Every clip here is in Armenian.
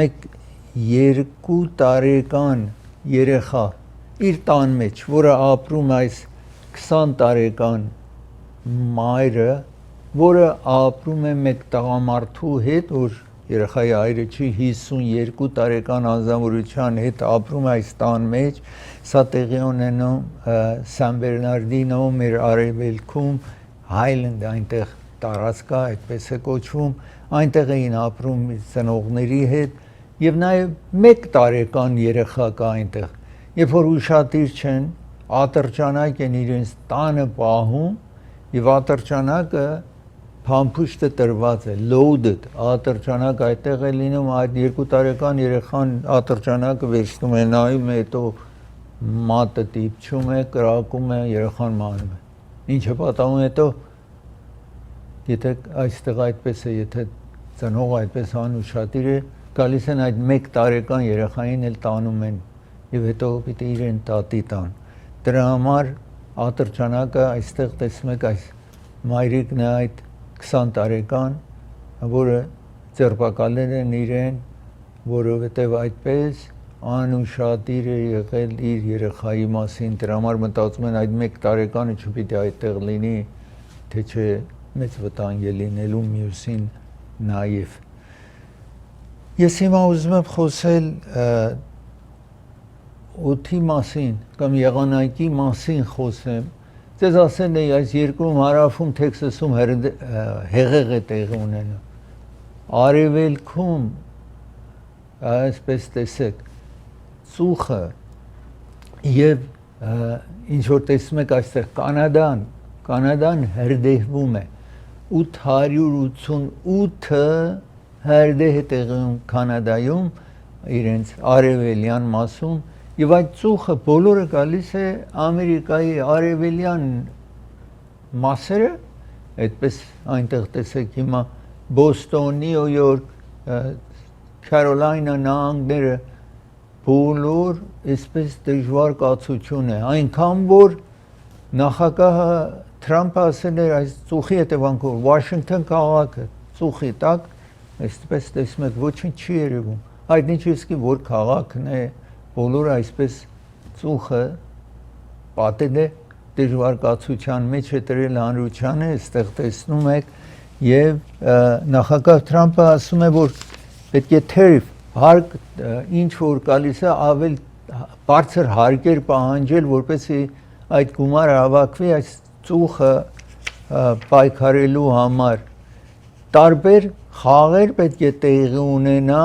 մեկ 2 տարեկան երեխա իր տան մեջ, որը ապրում այս 20 տարեկան մայրը, որը ապրում է մեկ տղամարդու հետ, որ երեխայի այրը չի 52 տարեկան անձնավորության հետ ապրում է այս տան մեջ, սա տեղի ունենում Սան Բերնարդինո մեր արևելքում Հայլենդ այնտեղ տարածք է, այդպես է կոչվում, այնտեղ էին ապրում ծնողների հետ եւ նաեւ 1 տարեկան երեխա կա այնտեղ, երբ որ ուշադիր չեն, ատրճանակ են իրենց տանը պահում եւ ատրճանակը փամփուշտը տրված է, loaded, ատրճանակ այդտեղ է լինում, այդ 2 տարեկան երեխան ատրճանակը վերցնում է, նայում է, հետո մատը դիպչում է, կրակում է, երեխան մահանում է։ Ինչը պատահում հետո, եթե այստեղ այդպես է, եթե ծնողը այդպես անուշադիր է, գալիս են այդ 1 տարեկան երեխային էլ տանում են եւ հետո պիտի իրեն տատի տան։ Դրա համար ատրճանակը այստեղ տեսնում եք այս մայրիկն է այդ 20 տարեկան, որը ձերբակալել են իրեն, որովհետև այդպես անուշադիր է եղել իր երեխայի մասին, դրա համար մտածում են այդ 1 տարեկանը չպիտի այդտեղ լինի, թե չէ մեծ վտանգ է լինելու մյուսին նաև։ Ես հիմա ուզում եմ խոսել օդի մասին կամ եղանակի մասին խոսեմ, ձեզ ասել էի այս երկրում հարավում Թեքսասում հեղեղ է տեղի ունենում, արևելքում այսպես տեսեք ծուխը եւ ինչ որ տեսնում եք այստեղ Կանադան հրդեհվում է 888 հրդեհ է տեղում Կանադայում իրենց արևելյան մասում եւ այդ ծուխը բոլորը գալիս է Ամերիկայի արևելյան մասերը, այդպես այնտեղ տեսեք հիմա Բոստոն, Նյու Յորք, Քարոլայնա նահանգները բոլոր այսպես դժվար կացություն է, այնքան որ նախագահը Թրամփը ասել էր այս ծուխի հետևանքով Վաշինգտոն քաղաքը ծուխի տակ, այսպես տեսնում եք ոչինչ չի երևում, այդ ինչ իսկի որ քաղաքն է, բոլորը այսպես ծուխը պատել է դժվար կացության մեջ է դրել հանրությանը, այստեղ տեսնում եք եւ նախագահ Թրամփը ասում է որ պետք է թերիֆ հարկ ինչ որ գալիս է ավել բարձր հարկեր պահանջել որպեսզի այդ գումարը հավաքվի այս ծուխը պայքարելու համար տարբեր խաղեր պետք է տեղի ունենա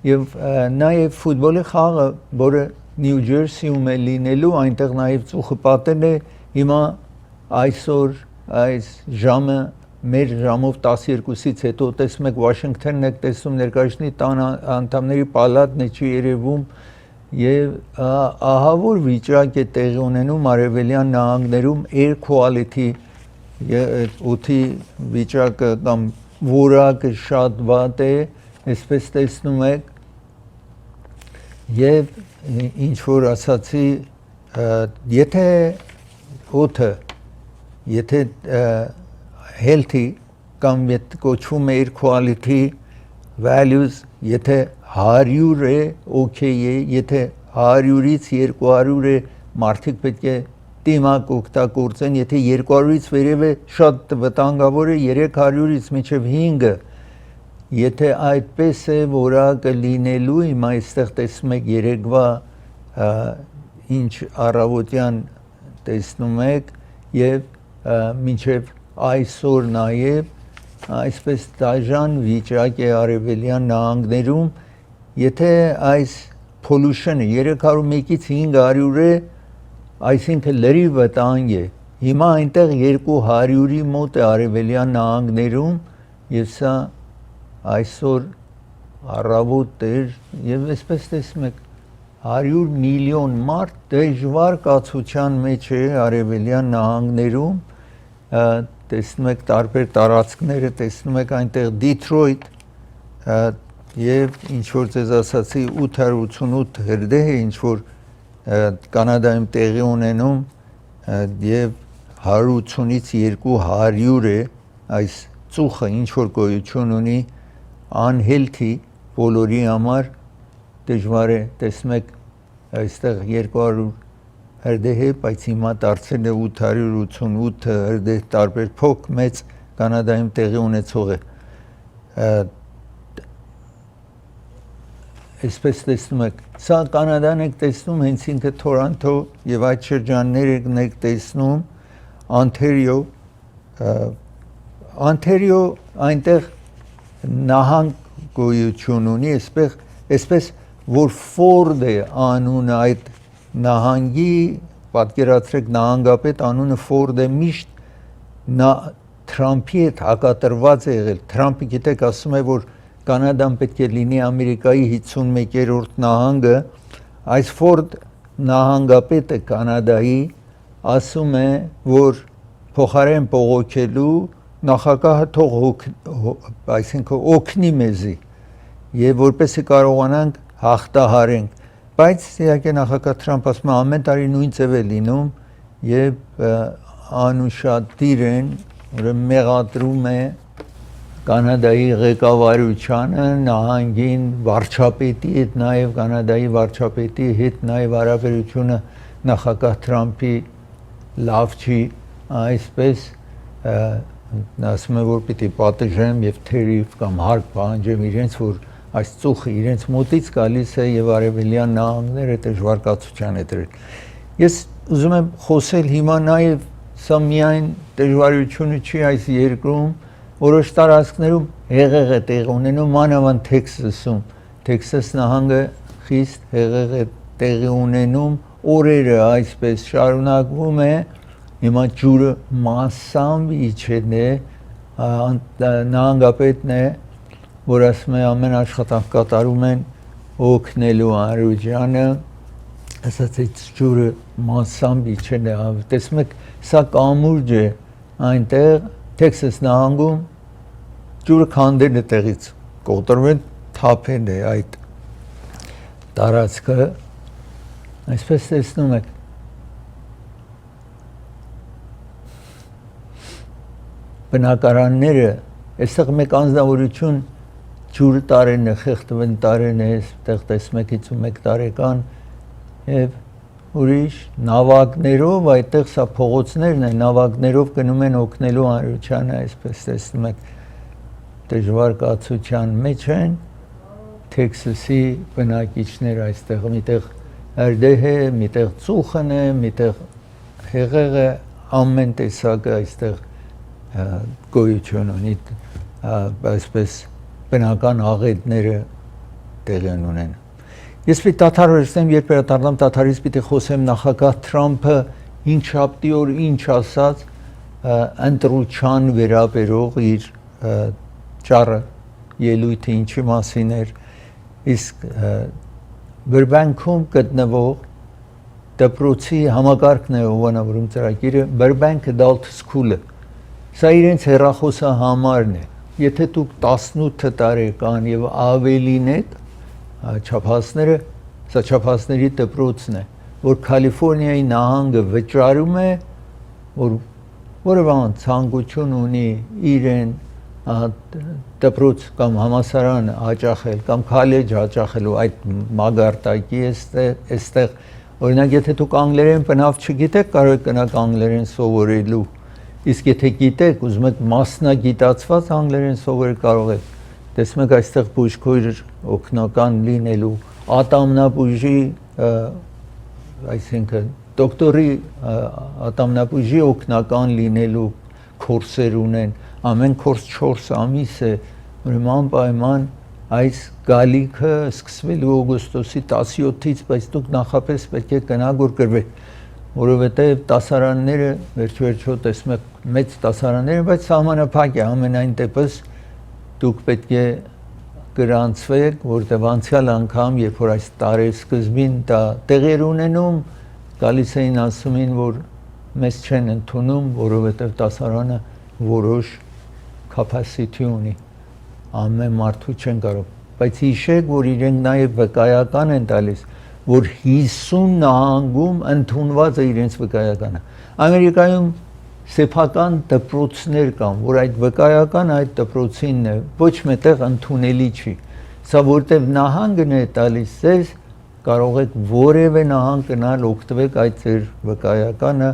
եւ նաեւ ֆուտբոլի խաղը, որը Նյու Ջերսիում է լինելու, այնտեղ նաեւ ծուխը պատել է, հիմա այսօր այս ժամը մեր ժամով 12-ից հետո տեսնում եք Վաշինգտոնն եք տեսնում ներկայացնի տան անդամների պալատն է չի երևում եւ ահա որ վիճակ է տեղի ունենում արևելյան նահանգներում air quality օդի վիճակը կամ որակը շատ վատ է, այսպես տեսնում եք եւ ինչ որ ասացի եթե օդը եթե healthy կամ կոչվում է air quality values եթե 100 է okay է եթե 100-ից 200 է մարդիկ պետք է դիմակ օգտագործեն եթե 200-ից վերև է շատ վտանգավոր է 300-ից մինչև 5-ը եթե այդպես է որակը լինելու հիմա այստեղ տեսնում եք երեկվա ինչ առավոտյան տեսնում եք եւ մինչեւ այսօր նաեւ այսպես դաժան վիճակ է արևելյան նահանգներում եթե այս pollution-ը 301-ից 500 է այսինքն լրի վտանգ է հիմա այնտեղ 200-ի մոտ է արևելյան նահանգներում եւ սա այսօր առավոտ էր եւ այսպես տեսնում եք 100 միլիոն մարդ դժվար կացության մեջ է արևելյան նահանգներում տեսնում եք տարբեր տարածքները տեսնում եք այնտեղ Դիթրոյթ եւ ինչ որ ձեզ ասացի 888 հրդեհ է ինչ որ Կանադայում տեղի ունենում եւ 180-ից 200 է այս ծուխը ինչ որ գոյություն ունի unhealthy բոլորի համար դժվար է, տեսնում եք այստեղ 200 հրդեհ է, բայց հիմա դարձել է 888 հրդեհ տարբեր փոք մեծ Կանադայում տեղի ունեցող է։ Այսպես տեսնում եք, սա Կանադան եք տեսնում, հենց ինքը Թորոնտո եւ այդ շրջաններն եք տեսնում, Ontario այնտեղ նահանգ գոյություն ունի, այսպես որ Ford է անունը այդ նահանգի, պատկերացրեք նահանգապետ անունը Ford է, միշտ Թրամփի հետ հակատրված է եղել։ Թրամփը գիտեք ասում է, որ Կանադան պետք է լինի Ամերիկայի 51-րդ նահանգը, այս Ford նահանգապետը Կանադայի ասում է, որ փոխարեն բողոքելու նախագահը թող այսինքն օգնի մեզի եւ որպեսզի կարողանանք հաղթահարենք, բայց իհարկե նախագահ Թրամփը ասում է ամեն տարի նույն ձև է լինում եւ անուշադիր են, ուրեմն մեղադրում է Կանադայի ղեկավարությանը, նահանգին, վարչապետի հետ նաեւ Կանադայի վարչապետի հետ նաեւ հարաբերությունը նախագահ Թրամփի լավ չի, այսպես ասում է որ պիտի պատժեմ եւ թերիվ կամ հարկ պահանջեմ իրենց, որ այս ծուխը իրենց մոտից գալիս է եւ արևելյան նահանգները դժվարկացության է դրել։ Ես ուզում եմ խոսել հիմա նաեւ սա միայն դժվարությունը չի այս երկրում, որոշ տարածքներում հեղեղ է տեղ ունենում, մանավանդ Թեքսասում։ Թեքսաս նահանգը խիստ հեղեղ է տեղի ունենում, օրերը այսպես շարունակվում է, հիմա ջուրը massամբ իջել է, նահանգապետն է, որ ասում է ամեն աշխատանք կատարում են օգնելու Արուջանը, ասած այդ ջուրը massամբ իջել է, տեսնում եք, սա կամուրջ է այնտեղ Թեքսաս նահանգում ջուրը քանդել է տեղից, կոտրվել թափել է այդ տարածքը, այսպես տեսնում եք։ Բնակարանները, այստեղ մեկ անձնավորություն ջուրը տարեն է, խեղդվեն տարեն է, այստեղ տեսնում եք 51 տարեկան եւ ուրիշ նավակներով, այդտեղ սա փողոցներն են, նավակներով գնում են օգնելու հանրությանը, այսպես տեսնում եք դժվար կացության մեջ են Թեքսասի բնակիչներ այստեղ, միտեղ հրդեհ է, միտեղ ծուխն է, միտեղ հեղեղ է, ամեն տեսակը այստեղ գոյություն ունի, այսպես բնական աղետները տեղի ունեն։ Ես պիտի դադարեցնեմ, երբ վերադառնամ դադարից պիտի խոսեմ նախագահ Թրամփը հինգշաբթի օր ինչ ասաց ընտրության վերաբերող իր ճառը ելույթը ինչի մասին էր, իսկ Բրբանկում գտնվող դպրոցի համակարգն է ովանավորում ծրագիրը Burbank Adult School-ը, սա իրենց հեռախոսահամարն է, եթե դուք 18 տարեկան եւ ավելին եք, չափածները, սա չափածների դպրոցն է, որ Կալիֆոռնիայի նահանգը վճարում է, որ որևէ ցանկություն ունի իրեն դպրոց կամ համալսարան հաճախել կամ քոլեջ հաճախելու այդ մագարտակի այստեղ, օրինակ եթե դուք անգլերեն բնավ չգիտեք, կարող եք գնալ անգլերեն սովորելու, իսկ եթե գիտեք, ուզում եք մասնագիտացված անգլերեն սովորել կարող եք, տեսնում եք այստեղ բուժքույր օգնական լինելու, ատամնաբուժի, այսինքն դոկտորի ատամնաբուժի օգնական լինելու կուրսեր ունեն, ամեն կուրս 4 ամիս է, ուրեմն անպայման այս գալիքը սկսվելու օգոստոսի 17-ից, բայց դուք նախապես պետք է գնաք որ գրվեք, որովհետև դասարանները վերջ-վերջո տեսնում եք մեծ դասարաններ, բայց սահմանափակ է, ամենայն դեպս դուք պետք է գրանցվեք, որտեղ անցյալ անգամ, երբ որ այս տարեսկզբին դա տեղի էր ունենում, գալիս էին ասում էին, որ մեզ չեն ընդունում, որովհետև դասարանը որոշ capacity ունի, ամեն մարդու չեն կարող, բայց հիշեք, որ իրենք նաև վկայական են տալիս, որ 50 նահանգում ընդունված է իրենց վկայականը։ Ամերիկայում սեփական դպրոցներ կան, որ այդ վկայական այդ դպրոցինն է, ոչ մետեղ ընդունելի չի։ Սա որտեվ նահանգն է տալիս ձեզ, կարող եք որևէ նահանգ գնալ օգտվեք այդ ձեր վկայականը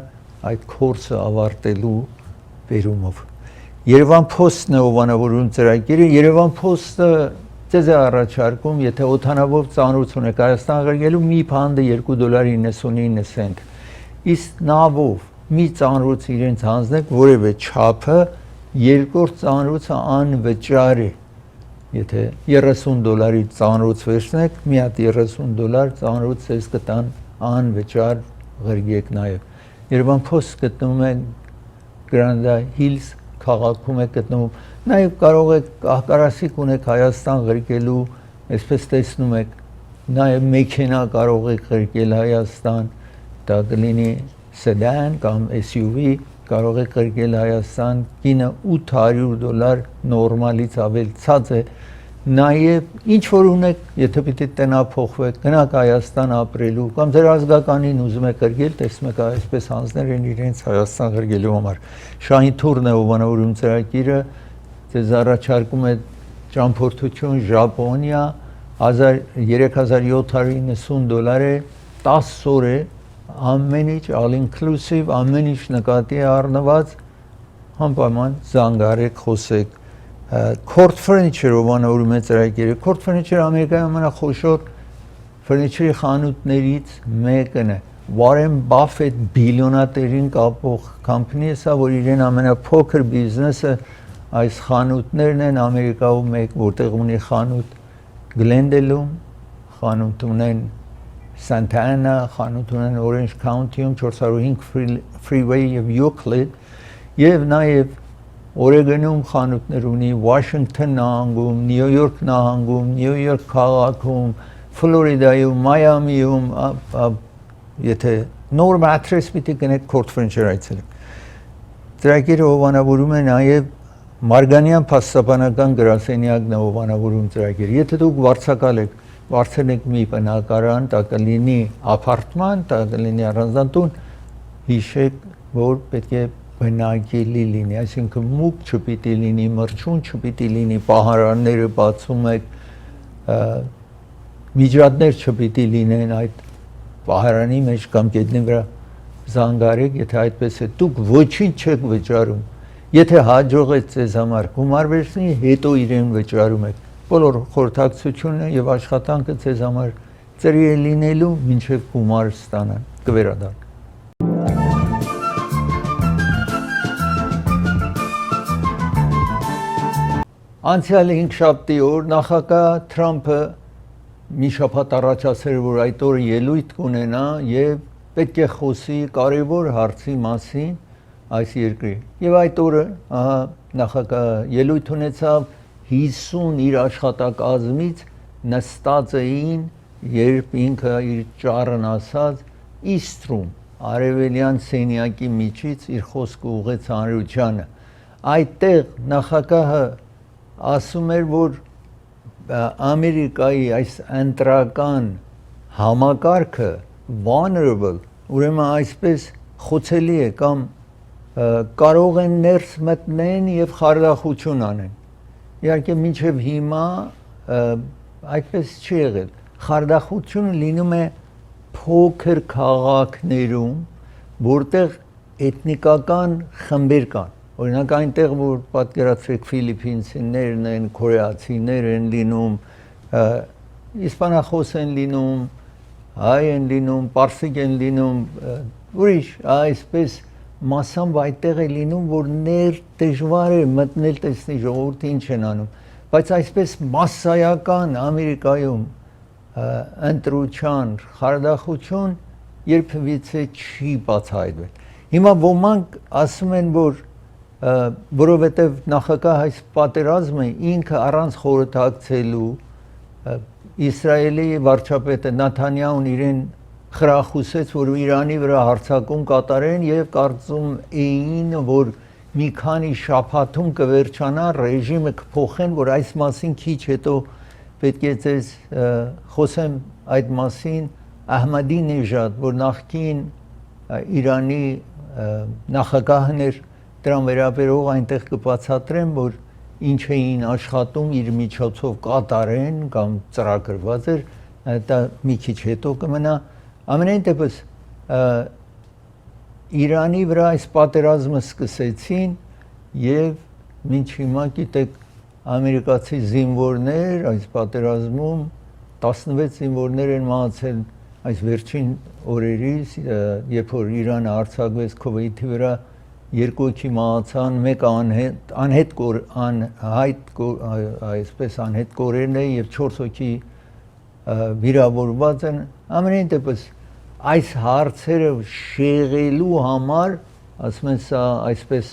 այդ կորսը ավարտելու բերումով։ Երևան Post-ն է ովանավորում ծրագիրը, Երևան Post-ը ձեզ է առաջարկում, եթե օդանավով ծանոթ ունեք Հայաստան ղրկելու մի փանդը $2.99, իսկ նավով մի ծանոթ իրենց հանձնեք որևէ չափը, երկրորդ ծանոթը անվճար է։ Եթե $30 ծանոթ վերցնեք, մի հատ $30 ծանոթ ձեզ կտան անվճար ղրկեք նաև։ Երևան Post գտնվում է Granda Hills քաղաքում է գտնվում, նաև կարող եք կահկարասիկ ունեք Հայաստան ղրկելու, այսպես տեսնում եք, նաև մեքենա կարող եք ղրկել Հայաստան, դա կլինի sedan կամ SUV, կարող եք ղրկել Հայաստան, գինը $800 նորմալից ավել ցած է, նաև ինչ որ ունեք, եթե պիտի տնափոխվեք, գնաք Հայաստան ապրելու կամ ձեր ազգականին ուզում եք ղրկել, տեսնում եք այսպես հանձներ են իրենց Հայաստան ղրկելու համար։ Շահին Թուրն է ովանավորում ծրագիրը, ձեզ առաջարկում է ճամփորդություն Ժապոնիա, $3790 է, 10 օր է, ամեն ինչ all inclusive, ամեն ինչ նկատի է առնված, անպայման զանգարեք, խոսեք։ Court Furniture ովանավորում է ծրագիրը, Court Furniture Ամերիկայի ամենախոշոր ֆուրնիչերի խանութներից մեկն է։ Warren Buffett բիլիոնատերին կապող կամփանի է սա, որ իրեն ամենափոքր բիզնեսը այս խանութներն են Ամերիկայում մեկ, որտեղ ունի խանութ Glendale-ում, խանութ ունեն Santa Ana, խանութ ունեն Orange County-ում 405 Freeway եւ Euclid, եւ նաեւ Օրեգոնում խանութներ ունի, Washington նահանգում, New York նահանգում, New York քաղաքում, Ֆլորիդայում, Մայամիում, եթե նոր մատրես պիտի գնեք Court Furniture այցելեք։ Ծրագիրը ովանավորում է նաեւ Մարգանյան փաստաբանական գրասենյակն է ովանավորում ծրագիրը։ Եթե դուք վարձակալ եք, վարձել եք մի բնակարան, դա կլինի ապարտման, դա կլինի առանձնատուն, հիշեք, որ պետք է բնակելի լինի, այսինքն մուկ չպիտի լինի, մրջուն չպիտի լինի, պահարանները բացում եք, միջատներ չպիտի լինեն այդ պահարանի մեջ կամ գետնի վրա զանգարեք, եթե այդպես է, դուք ոչինչ չեք վճարում, եթե հաջող է ձեզ համար գումար վերցնի, հետո իրեն վճարում եք, բոլոր խորհրդակցությունը եւ աշխատանքը ձեզ համար ծրի է լինելու, մինչեւ գումար ստանան, կվերադառնա։ Անցյալ 5 շաբթի օր նախագահ Թրամփը մի շաբաթ առաջ ասել որ այդ օրը ելույթ կունենա եւ պետք է խոսի կարևոր հարցի մասին այս երկրի։ Եվ այդ օրը նախագահ ելույթ ունեցավ 50 իր աշխատակազմից նստած էին, երբ ինքը իր ճառն ասած իստրում արևելյան սենյակի միջից իր խոսքը ուղղեց հանրությանը։ Այդտեղ նախագահը ասում էր, որ Ամերիկայի այս ընտրական համակարգը vulnerable, ուրեմն այսպես խոցելի է կամ կարող են ներս մտնեն եւ խարդախություն անեն։ Իհարկե մինչեւ հիմա այդպես չի եղել։ Խարդախությունը լինում է փոքր քաղաքներում, որտեղ էթնիկական խմբեր կան։ Օրինակ այնտեղ որ պատկերացրեք ֆիլիպինցիներն են, կորեացիներ են լինում, իսպանախոս են լինում, հայ են լինում, պարսիկ են լինում, ուրիշ այսպես մասամբ այդտեղ է լինում, որ դժվար է մտնել տեսնի ժողովուրդը ինչ են անում, բայց այսպես մասսայական Ամերիկայում ընտրության խարդախություն երբևիցե չի բացահայտվել։ Հիմա ոմանք ասում են, որ որովհետև նախագահ այս պատերազմը ինքը առանց խորհրդակցելու Իսրայելի վարչապետը Նաթանյահուն իրեն խրախուսեց, որ Իրանի վրա հարձակում կատարեն եւ կարծում էին, որ մի քանի շաբաթում կվերջանա ռեժիմը կփոխեն, որ այս մասին քիչ հետո պետք է ձեզ խոսեմ այդ մասին Ահմադինեժադ, որ նախկին Իրանի նախագահն էր, դրան վերաբերող այնտեղ կբացատրեմ, որ ինչ էին աշխատում իր միջոցով կատարեն կամ ծրագրված էր, դա մի քիչ հետո կմնա։ Ամենայն դեպս Իրանի վրա այս պատերազմը սկսեցին եւ մինչ հիմա գիտեք ամերիկացի զինվորներ այս պատերազմում 16 զինվորներ են մահացել այս վերջին օրերից, երբ որ Իրանը արձակվեց Քուվեյթի վրա, 2 հոգի մահացան, մեկը անհետ կորել է եւ 4 հոգի վիրավորված են։ Ամենայն դեպս այս հարցերը շեղելու համար, ասում են սա այսպես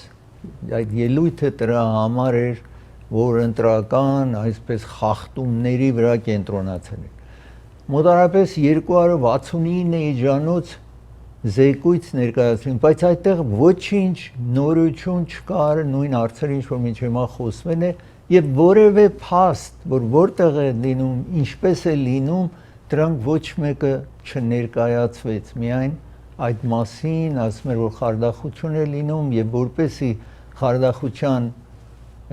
այդ ելույթը դրա համար էր, որ ընտրական այսպես խախտումների վրա կենտրոնացել է։ Մոտարապես 269 էջանոց զեկույց ներկայացրին, բայց այդտեղ ոչինչ նորություն չկար, նույն հարցերը, ինչ որ մինչ հիմա խոսվել է, եւ որևէ փաստ, որ որտեղ է լինում, ինչպես է լինում, դրանք ոչ մեկը չներկայացվեց, միայն այդ մասին ասում էր, որ խարդախություն է լինում եւ որպեսի խարդախության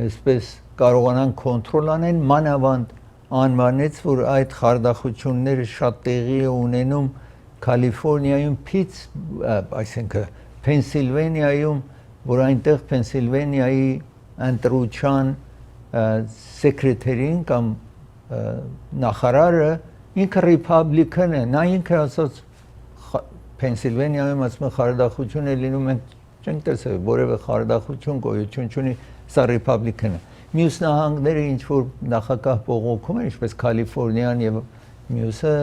այսպես կարողանան կոնտրոլ անեն, մանավանդ անվանեց, որ այդ խարդախությունները շատ տեղի է ունենում Կալիֆոռնիայում, այսինքն Փենսիլվանիայում, որ այնտեղ Փենսիլվանիայի ընտրության սեկրետերին կամ նախարարը ինքը ռիփաբլիկան է, նա ինքը ասաց Փենսիլվանիայում ասում է խարդախություն է լինում, մենք չենք տեսել որևէ խարդախություն գոյություն չունի, սա ռիփաբլիկան է։ Մյուս նահանգները ինչ որ նախագահ բողոքում են, ինչպես Կալիֆոռնիան եւ մյուսը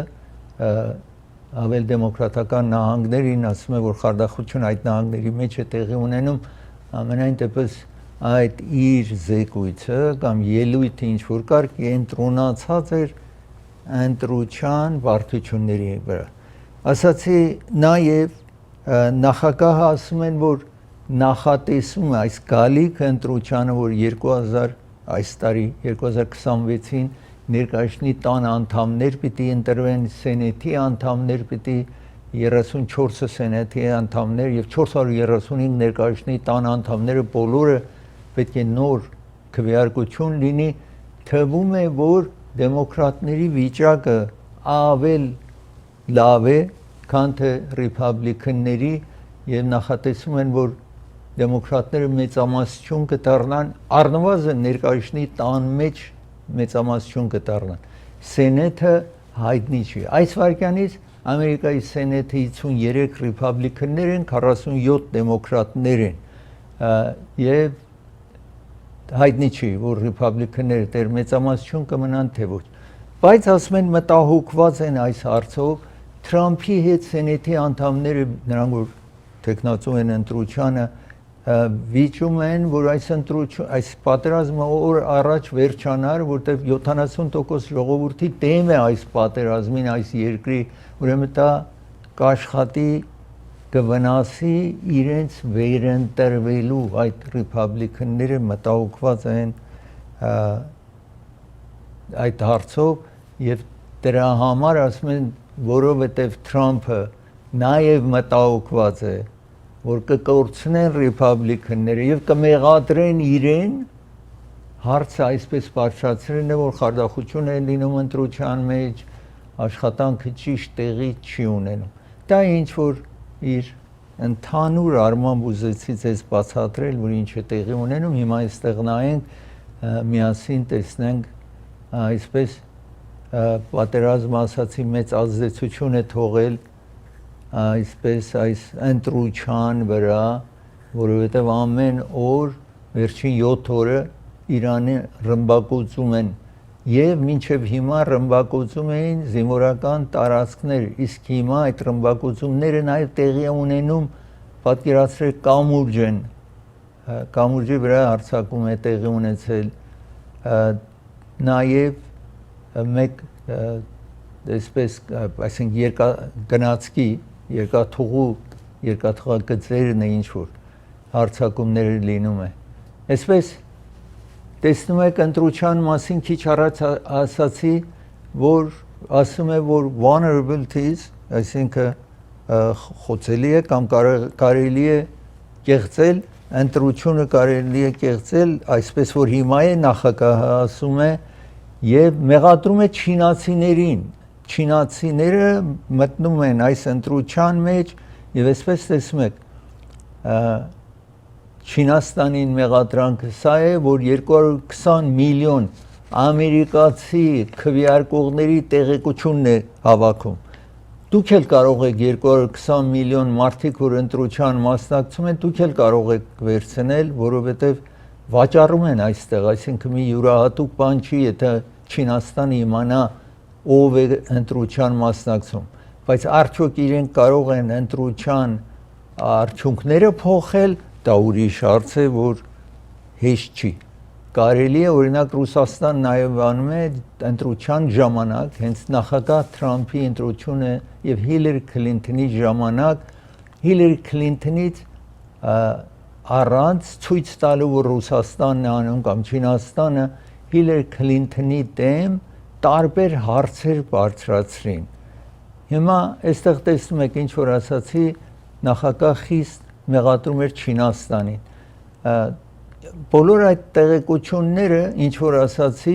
ավել դեմոկրատական նահանգներին ասում է, որ խարդախություն այդ նահանգների մեջ է տեղի ունենում, ամենայն դեպս այդ իր զեկույցը կամ ելույթը ինչ որ կար կենտրոնացած էր ընտրության բարդությունների վրա։ Ասացի նաև նախագահը ասում են, որ նախատեսում է այս գալիք ընտրությանը, որ 2000 այս տարի 2026-ին ներկայացնի տան անդամներ պիտի ընտրվեն, սենեթի անդամներ պիտի 34 սենեթի անդամներ եւ 435 ներկայացնի տան անդամները բոլորը պետք է նոր քվեարկություն լինի, թվում է, որ դեմոկրատների վիճակը ավել լավ է, քան թե ռիփաբլիկանների եւ նախատեսում են, որ դեմոկրատները մեծամասնություն կդառնան, առնվազն ներկայացնի տան մեջ մեծամասնություն կդառնան։ Սենեթը հայտնի չի։ Այս վարքյանից Ամերիկայի սենեթը 53 ռիփաբլիկաններ են, 47 դեմոկրատներ են։ Եվ հայտնի չի, որ ռիփաբլիկանները դեռ մեծամասնություն կմնան թե ոչ։ Բայց ասում են մտահոգված են այս հարցով, Թրամփի հետ սենեթի անդամները, նրանք որ տեխնացու են ընտրությանը, վիճում են, որ այս պատերազմը օր առաջ վերջանար, որտեղ 70% ժողովրդի դեմ է այս պատերազմին, այս երկրի, ուրեմն դա կաշխատի կվնասի իրենց վերընտրվելու այդ ռիփաբլիկանները մտահոգված են այդ հարցով եւ դրա համար ասում են, որովհետեւ Թրամփը նաեւ մտահոգված է, որ կկորցնեն ռիփաբլիկանները եւ կմեղադրեն իրեն, հարցը այսպես բարձրացրել է, որ խարդախություն է լինում ընտրության մեջ, աշխատանքը ճիշտ տեղի չի ունենում։ Դա ինչ որ իր ընդհանուր առմամբ ուզեցի ձեզ բացատրել, որ ինչ է տեղի ունենում, հիմա այստեղ նայենք, միասին տեսնենք այսպես պատերազմը ասացի մեծ ազդեցություն է թողել այսպես այս ընտրության վրա, որովհետև ամեն օր վերջին 7 օրը Իրանը ռմբակոծում են եւ մինչեւ հիմա ռմբակոծում էին զինվորական տարածքներ, իսկ հիմա այդ ռմբակոծումները նաեւ տեղի ունենում, պատկերացրեք կամուրջն, կամուրջի վրա հարձակում է տեղի ունեցել, նաեւ մեկ այսպես այսինքն գնացքի երկաթուղագծերն է ինչ որ հարձակումները լինում է։ Այսպես տեսնում եք ընտրության մասին քիչ առաջ ասացի, որ ասում է, որ vulnerabilities, այսինքն խոցելի է կամ կարելի է կեղծել ընտրությունը կարելի է կեղծել այսպես որ հիմա է նախագահը ասում է եւ մեղադրում է չինացիներին չինացիները մտնում են այս ընտրության մեջ եւ այսպես տեսնում եք Չինաստանին մեղադրանքը սա է որ 220 միլիոն ամերիկացի քվեարկողների տեղեկությունն է հավաքում Դուք էլ կարող եք 220 միլիոն մարդիկ որ ընտրության մասնակցում են դուք էլ կարող եք վերցնել որովհետեւ վաճառում են այստեղ այսինքն մի յուրահատուկ բան չի եթե Չինաստանը իմանա ով է ընտրության մասնակցում բայց արդյոք իրենք կարող են ընտրության արդյունքները փոխել դա ուրիշ հարց է որ հեշտ չի կարելի է օրինակ Ռուսաստան նաև անում է ընտրության ժամանակ հենց նախագահ Թրամփի ընտրությունը եւ Հիլարի Քլինթոնի ժամանակ Հիլարի Քլինթոնից առանց ցույց տալու որ Ռուսաստանն է անում կամ Չինաստանը Հիլարի Քլինթոնի դեմ տարբեր հարցեր բարձրացրին հիմա այստեղ տեսնում եք ինչ որ ասացի նախագահ խիստ մեղադրում էր Չինաստանին բոլոր այդ տեղեկությունները ինչ որ ասացի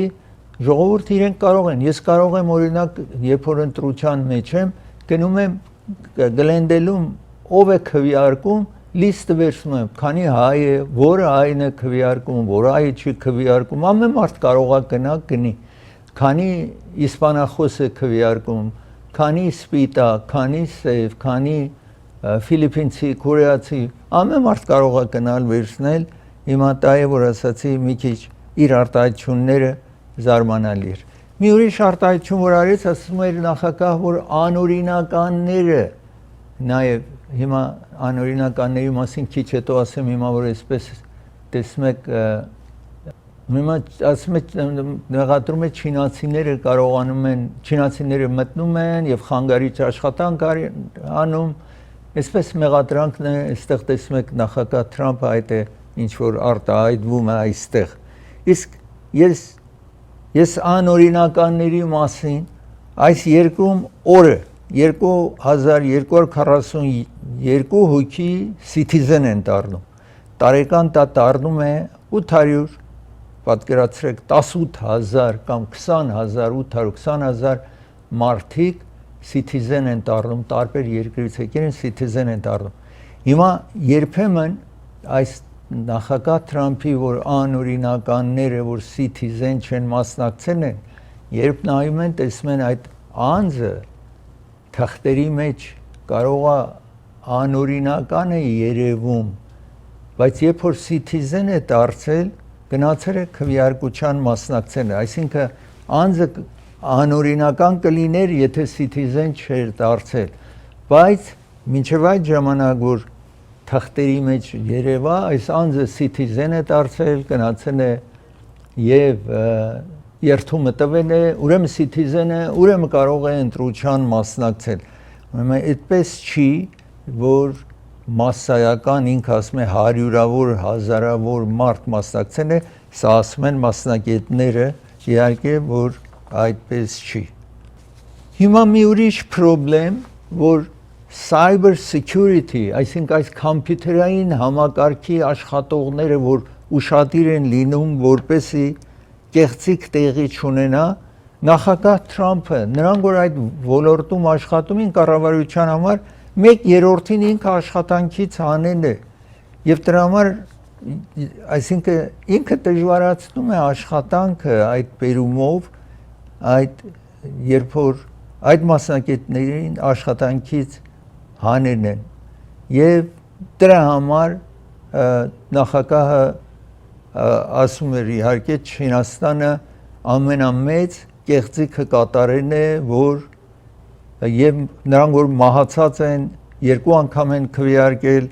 ժողովուրդը իրենք կարող են ես կարող եմ օրինակ երբ որ ընտրության մեջ եմ գնում եմ գլենդելում ով է քվեարկում լիստը վերցնում եմ քանի հայ է որը հայն է քվեարկում որը հայը չի քվեարկում ամեն մարդ կարող է գնա գնի քանի իսպանախոս է քվեարկում քանի սպիտակ քանի սև քանի ֆիլիպինցի կորեացի ամեն մարդ կարող է գնալ վերցնել Հիմա դա է որ ասացի մի քիչ իր արտահայտությունները զարմանալի էր։ Մի ուրիշ արտահայտություն որ արեց ասում էր նախագահ որ անօրինականները նաև հիմա անօրինականների մասին քիչ հետո ասեմ հիմա որ այսպես տեսնում եք հիմա ասում եք նեղադրում է չինացիները կարողանում են չինացիները մտնում են եւ խանգարիչ աշխատանք անում այսպես մեղադրանքն է այստեղ տեսնում եք նախագահ Թրամփը այդ է ինչ որ արտահայտվում է այստեղ իսկ ես անօրինականների մասին այս երկրում օրը 2242 հոգի citizen են դառնում տարեկան դա դառնում է 800 պատկերացրեք 18000 կամ 20000 820,000 մարդիկ citizen են դառնում տարբեր երկրից եկել են citizen են դառնում հիմա երբեմն այս նախագահ Թրամփի որ անօրինականները որ citizen չեն մասնակցել են երբ նայում են տեսնում են այդ անձը թղթերի մեջ կարող է անօրինական է երևում բայց երբ որ citizen է դարձել գնացել է քվեարկության մասնակցել այսինքն անձը անօրինական կլիներ եթե citizen չէր դարձել բայց մինչև այդ ժամանակ որ թղթերի մեջ երևա այս անձը citizen է դարձել գնացել է եւ երթումը տվել է ուրեմն citizen է ուրեմն կարող է ընտրության մասնակցել ուրեմն այդպես չի որ massայական ինքը ասում է հարյուրավոր հազարավոր մարդ մասնակցել է սա ասում են մասնագետները իհարկե որ այդպես չի հիմա մի ուրիշ խնդրեմ որ cyber security այսինքն այս կոմպյուտերային համակարգի աշխատողները որ ուշադիր են լինում որպեսի կեղծիք տեղի չունենա նախագահ Թրամփը նրանք որ այդ ոլորտում աշխատում են կառավարության համար 1/3-ին ինքը աշխատանքից հանել է եւ դրա համար այսինքն ինքը դժվարացնում է աշխատանքը այդ բերումով այդ երբ որ այդ մասնակիցներին աշխատանքից հանեն են եւ դրա համար նախագահը ասում էր իհարկե Չինաստանը ամենամեծ կեղծիքը կատարեն է որ եւ նրանք որ մահացած են երկու անգամ են քվեարկել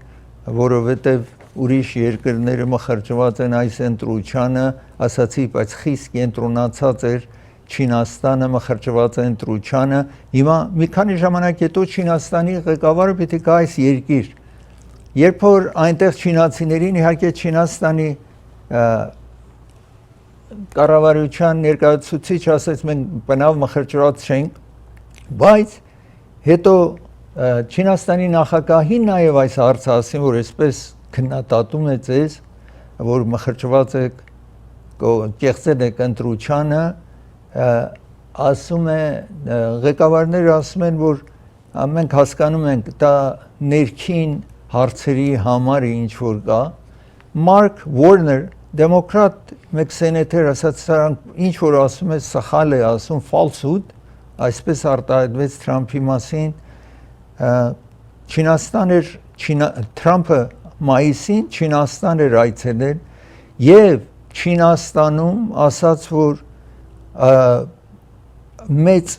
որովհետեւ ուրիշ երկրները մխրճված են այս ընտրությանը ասացի բայց խիստ կենտրոնացած էր Չինաստանը մխրճված է ընտրությանը հիմա մի քանի ժամանակ հետո Չինաստանի ղեկավարը պիտի գա այս երկիր երբ որ այնտեղ չինացիներին իհարկե Չինաստանի կառավարության ներկայացուցիչ ասաց մենք բնավ մխրճված չենք բայց հետո Չինաստանի նախագահին նաև այս հարցը ասին որ այսպես քննադատում է ձեզ, որ մխրճված եք կեղծել եք ընտրությանը, ասում է ղեկավարները ասում են, որ մենք հասկանում ենք դա ներքին հարցերի համար ինչ որ կա։ Մարկ Վորներ, դեմոկրատ մեկ սենատոր ասաց, ինչ որ ասում է սխալ է ասում, falsehood, այսպես արտահայտվեց Թրամփի մասին, Թրամփը մայիսին Չինաստան էր այցելել եւ Չինաստանում ասաց, որ մեծ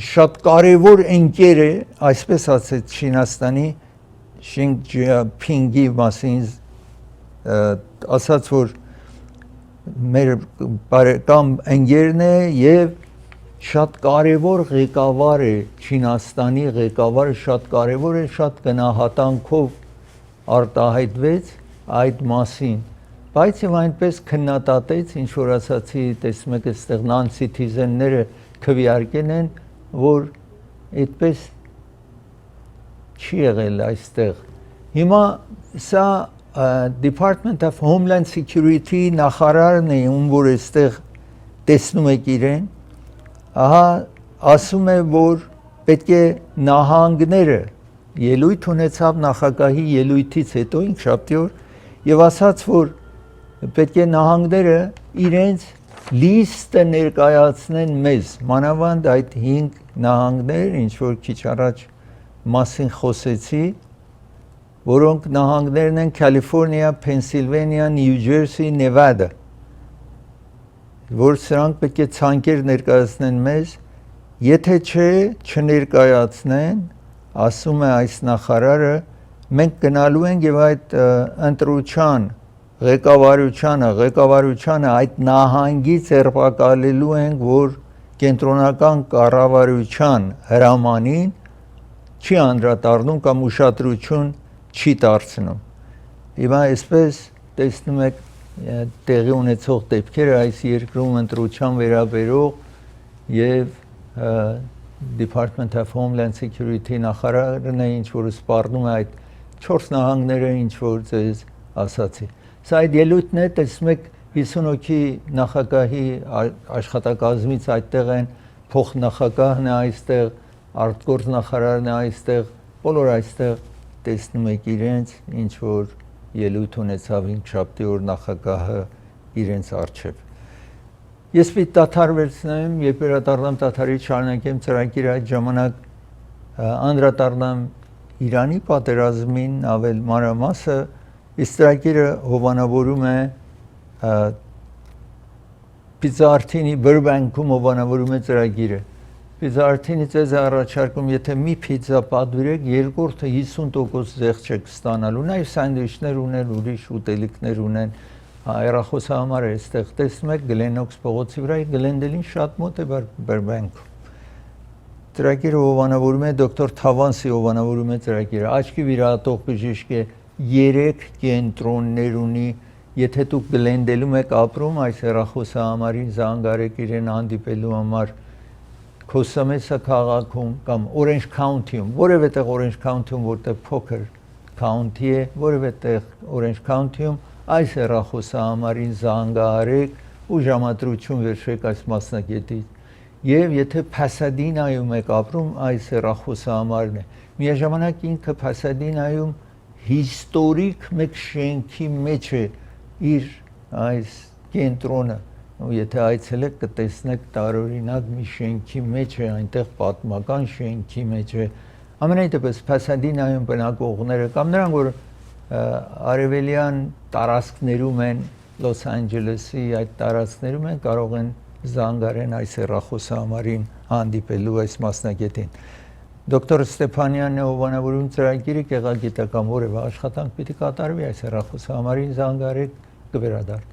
շատ կարևոր ընկեր է, այսպես ասեց Չինաստանի Շի Ջինփինգի մասին, ասաց, որ մեր բարեկամ ընկերն է եւ շատ կարևոր ղեկավար է, Չինաստանի ղեկավարը շատ կարևոր է, շատ գնահատանքով արտահայտվեց այդ մասին, բայց եւ այնպես քննադատեց, ինչ որ ասացի, տեսնում եք այստեղ non-citizen-ները քվեարկել են, որ այդպես չի եղել այստեղ։ Հիմա սա Department of Homeland Security նախարարն է, ում որ այստեղ տեսնում եք իրեն, ահա ասում է, որ պետք է նահանգները ելույթ ունեցավ նախագահի ելույթից հետո ինքշաբթի օր եւ ասաց, որ պետք է նահանգները իրենց լիստը ներկայացնեն մեզ, մանավանդ այդ 5 նահանգներ, ինչ որ քիչ առաջ մասին խոսեցի, որոնք նահանգներն են Կալիֆոռնիա, Փենսիլվանիա, Նյու Ջերսի, Նևադա, որ սրանք պետք է ցանկեր ներկայացնեն մեզ, եթե չէ, չներկայացնեն, ասում է այս նախարարը, մենք գնալու ենք եւ այդ ընտրության ղեկավարությանը այդ նահանգի ձերբակալելու ենք, որ կենտրոնական կառավարության հրամանին չի անդրադառնում կամ ուշադրություն չի դարձնում։ Հիմա այսպես տեսնում եք տեղի ունեցող դեպքերը այս երկրում ընտրության վերաբերող եւ Department of Homeland Security նախարարն է, ինչ որ սպառնում է այդ 4 նահանգները, ինչ որ ձեզ ասացի։ Սա այդ ելույթն է, տեսնում եք 50 հոգի նախագահի աշխատակազմից այդտեղ են, փոխնախագահն է այստեղ, արտգործ նախարարն է այստեղ, բոլոր այստեղ տեսնում եք իրենց, ինչ որ ելույթ ունեցավ ինքշաբթի օր նախագահը իրենց առջև։ Ես պիտի դադար վերցնեմ, երբ վերադառնամ դադարից շարունակեմ ծրագիրը, այդ ժամանակ անդրադառնամ Իրանի պատերազմին ավել մանրամասը, իսկ ծրագիրը հովանավորում է Պիզարտինի Բրբանկում հովանավորում է ծրագիրը։ Պիզարտինի ձեզ առաջարկում, եթե մի պիցա պատվիրեք, երկրորդը 50% զեղչ եք ստանալու, նաև սանդվիչներ ունեն, ուրիշ ուտելիքներ ունեն, հեռախոսը համար է այստեղ տեսնում եք Գլենոքս փողոցի վրա, Գլենդելին շատ մոտ է Բրբանկում։ Ծրագիրը հովանավորում է դոկտոր Թավանսի հովանավորում է ծրագիրը, աչքի վիրահատող բժիշկ է, 3 կենտրոններ ունի, եթե դուք Գլենդելում եք ապրում, այս հեռախոսը համարին զանգարեք իրեն հանդիպելու համար Քոսամեսա քաղաքում կամ Orange County-ում, որևէ տեղ Orange County-ում, որտեղ փոքր county է, որևէ տեղ Orange County-ում, այս հեռախոսը համարին զանգահարեք ու ժամադրություն վերցրեք այս մասնագետից։ Եվ եթե Փասադինայում եք ապրում, այս հեռախոսը համարն է։ Միաժամանակ ինքը Փասադինայում հիստորիկ մեկ շենքի մեջ է իր այս կենտրոնը։ Եթե այցելեք կտեսնեք տարօրինակ մի շենքի մեջ է, այնտեղ պատմական շենքի մեջ է։ Ամենայն դեպս Փասադինայում բնակողները կամ նրանք, որ արևելյան տարածքներում են, Լոս Անջելեսի այդ տարածքներում են, կարող են զանգարեն այս հեռախոսը համարին հանդիպելու այս մասնագետին։ Դոկտոր Ստեփանյանն է հովանավորում ծրագիրը, գեղագիտական որևէ աշխատանք պիտի կատարվի այս հեռախոսը համարին զանգարեք, կվերադառնա։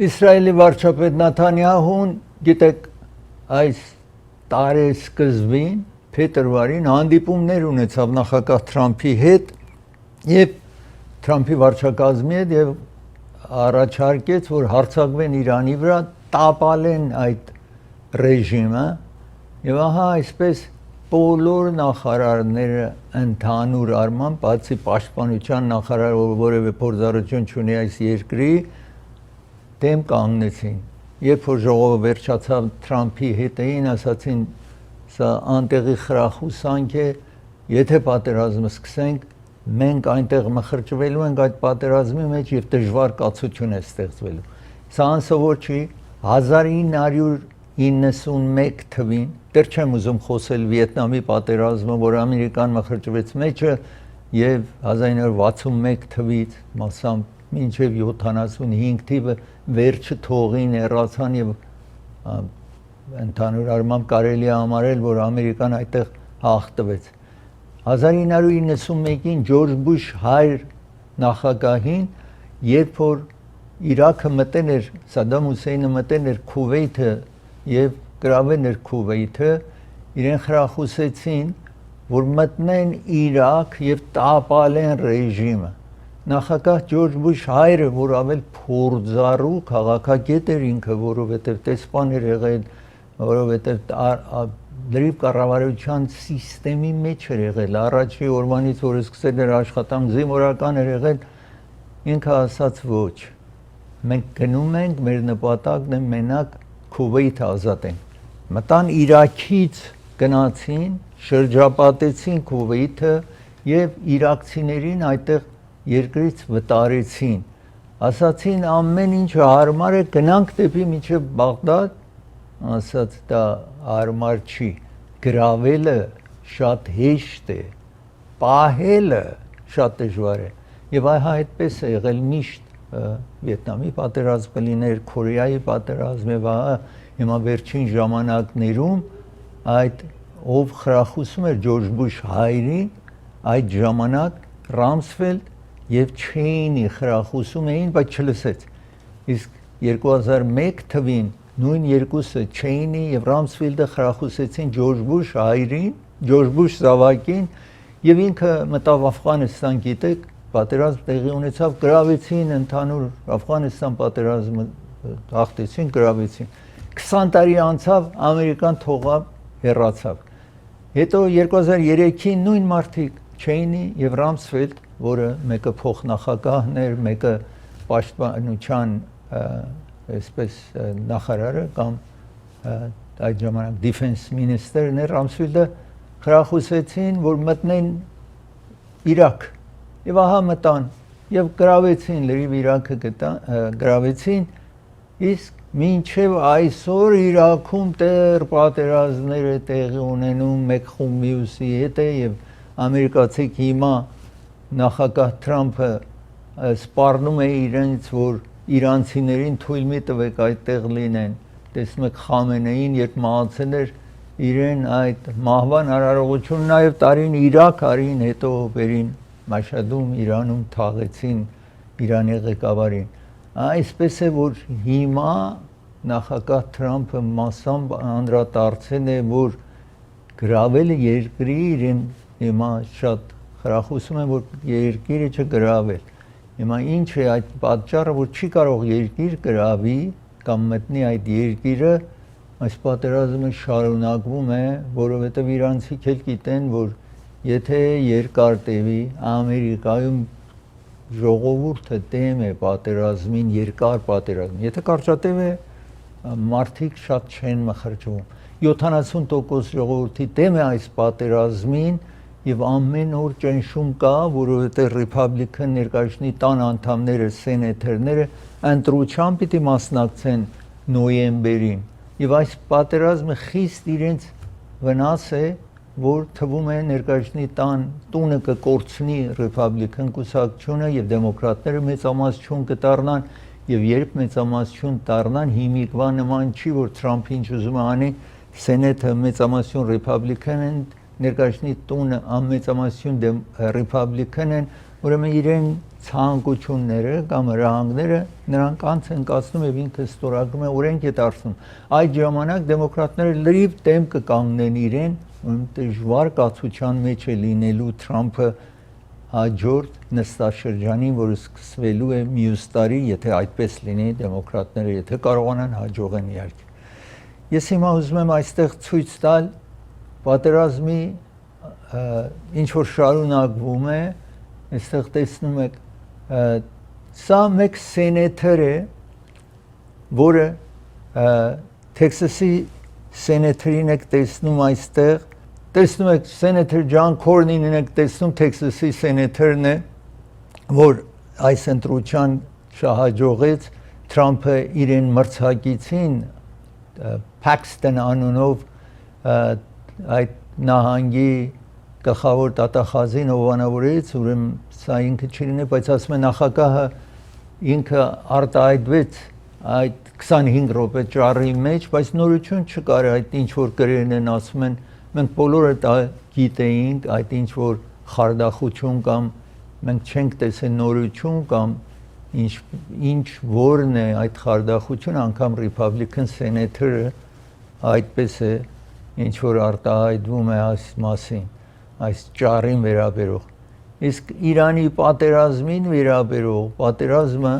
Իսրայելի վարչապետ Նաթանյահուն, գիտեք, այս տարեսկզբին, փետրվարին հանդիպումներ ունեցավ նախագահ Թրամփի հետ եւ Թրամփի վարչակազմի հետ եւ առաջարկեց, որ հարձակվեն Իրանի վրա, տապալեն այդ ռեժիմը Եվ ահա այսպես բոլոր նախարարները ընդհանուր առմամբ, բացի պաշտպանության նախարարը, որևէ փորձառություն չունի այս երկրի, դեմ կանգնեցին։ Երբ որ ժողովը վերջացավ Թրամփի հետեին, ասացին սա անտեղի խրախուսանք է, եթե պատերազմը սկսենք, մենք այնտեղ մխրճվելու ենք այդ պատերազմի մեջ եւ դժվար կացություն է ստեղծվելու։ Սա անսովոր չի, 1991 թվին, դեռ չեմ ուզում խոսել Վիետնամի պատերազմը, որ Ամերիկան մխրճվեց մեջը, եւ 1961 թվից մասամբ մինչև 75 թիվը վերջը թողին հեռացան եւ ընդհանուր առմամբ կարելի է համարել, որ Ամերիկան այդտեղ հաղթվեց։ 1991-ին Ջորջ Բուշ հայր նախագահին, երբ որ Իրաքը մտել էր, Սադամ Հուսեյնը մտել էր Քուվեյթը եւ գրավել էր Քուվեյթը, իրեն խրախուսեցին, որ մտնեն Իրաք եւ տապալեն ռեժիմը։ Նախագահ Ջորջ Բուշ հայրը, որ ավել փորձառու քաղաքագետ էր ինքը, որովհետեւ տեսփան էր եղել, որովհետեւ լրիվ կառավարության սիստեմի մեջ էր եղել, առաջի օրվանից որ սկսել էր աշխատանք զինվորական էր եղել, ինքը ասաց ոչ, մենք գնում ենք, մեր նպատակն է մենակ Քուվեյթը ազատենք։ Մտան Իրաքից գնացին, շրջապատեցին Քուվեյթը եւ իրաքցիներին այդտեղ երկրից վտարեցին, ասացին ամեն ինչը հարմար է, գնանք դեպի մինչև Բաղդադ, ասաց դա հարմար չի, գրավելը շատ հեշտ է, պահելը շատ դժվար է։ Եվ այդպես է եղել միշտ Վիետնամի պատերազմ կլիներ, Կորեայի պատերազմ եւ հիմա վերջին ժամանակներում այդ ով խրախուսում էր Ջորջ Բուշ հայրին, այդ ժամանակ Ռամսֆելդ եւ Չեյնի խրախուսում էին, բայց չլսեց։ Իսկ 2001 թվին նույն երկուսը Չեյնի եւ Ռամսֆելդը խրախուսեցին Ջորջ Բուշ հայրին, Ջորջ Բուշ զավակին եւ ինքը մտավ Աֆղանստան, գիտեք, պատերազմ տեղի ունեցավ, գրավեցին ընդհանուր Աֆղանստան պատերազմը հաղթեցին, գրավեցին։ 20 տարի անցավ, Ամերիկան թողավ, հեռացավ։ Հետո 2003-ին նույն մարդիկ Չեյնի եւ Ռամսֆելդ, որը մեկը փոխնախագահն էր, մեկը պաշտպանության այսպես նախարարը կամ այդ ժամանակ Defense Minister-ն էր, Ռամսֆելդը խրախուսեցին, որ մտնեն Իրաք։ Եվ ահա մտան եւ գրավեցին, լրիվ Իրաքը գրավեցին, իսկ մինչև այսօր Իրաքում տեր պատերազմներ է տեղի ունենում մեկ խումբ մյուսի հետ է եւ ամերիկացիք հիմա նախագահ Թրամփը սպառնում է իրենց, որ իրանցիներին թույլ մի տվեք այդտեղ լինեն։ Տեսնում եք Խամենեին, երբ մահացել էր, իրեն այդ մահվան արարողություն նաեւ տարին Իրաք արին, հետո վերին Մաշհադում, Իրանում թաղեցին Իրանի ղեկավարին։ Այսպես է, որ հիմա նախագահ Թրամփը մասամբ անդրադարձել է, որ գրավելը երկրի իրեն հիմա շատ խրախուսում է, որ երկիրը չգրավել։ Հիմա ինչ է այդ պատճառը, որ չի կարող երկիր գրավի կամ մտնի այդ երկիրը, այս պատերազմը շարունակվում է, որովհետև իրանցիք էլ գիտեն, որ եթե երկար տևի Ամերիկայում ժողովուրդը դեմ է պատերազմին, երկար պատերազմ։ Եթե կարճատև է, մարդիկ շատ չեն մխրճվում։ 70% ժողովրդի դեմ է այս պատերազմին եւ ամեն օր ճնշում կա, որովհետեւ Ռիփաբլիկան ներկայացնի տան անդամները, սենատորները ընտրության պիտի մասնակցեն նոյեմբերին։ Եվ այս պատերազմը խիստ իրենց վնաս է, որ թվում է ներկայացնի տունը կկորցնի Ռիփաբլիկան կուսակցությունը եւ դեմոկրատները մեծամասնություն կդառնան եւ երբ մեծամասնություն դառնան հիմիկվա նման չի, որ Թրամփը ինչ ուզում է անի, սենատը մեծամասնություն Ռիփաբլիկան են, ներկայացնի տունը անմեծամասնություն Ռիփաբլիկան են, ուրեմն իրեն ցանկությունները կամ հրահանգները նրանք անց են կացնում եւ ինքը ստորագրում է օրենք է դարձնում։ Այդ ժամանակ դեմոկրատները լրիվ դեմ կկանգնեն իրեն, դժվար կացության մեջ է լինելու Թրամփը հաջորդ նստաշրջանին, որը սկսվելու է մյուս տարի, եթե այդպես լինի, դեմոկրատները եթե կարողանան հաջողեն իհարկե։ Ես հիմա ուզում եմ այստեղ ցույց տալ պատերազմի ինչ որ շարունակվում է, այստեղ տեսնում եք սա մեկ սենատոր է, որը Թեքսասի սենատորին եք տեսնում այստեղ, տեսնում եք սենատոր Ջոն Քորնինին եք տեսնում, Թեքսասի սենատորն է, որ այս ընտրության շահաջողեց, Թրամփը իրեն մրցակիցին Փաքստոն անունով այդ նահանգի գլխավոր դատախազին հովանավորեց, ուրեմն սա ինքը չլինի, բայց ասում է նախագահը ինքը արտահայտվեց այդ 25 րոպե ճառի մեջ, բայց նորություն չկար, այդ ինչ որ գրերն են ասում են, մենք բոլորը դա գիտեինք, այդ ինչ որ խարդախություն կամ մենք չենք տեսել նորություն կամ ինչ որն է այդ խարդախությունը, անգամ Republican Senator-ը այդպես է ինչ որ արտահայտվում է այս մասին, այս ճառին վերաբերող։ Իսկ Իրանի պատերազմին վերաբերող պատերազմը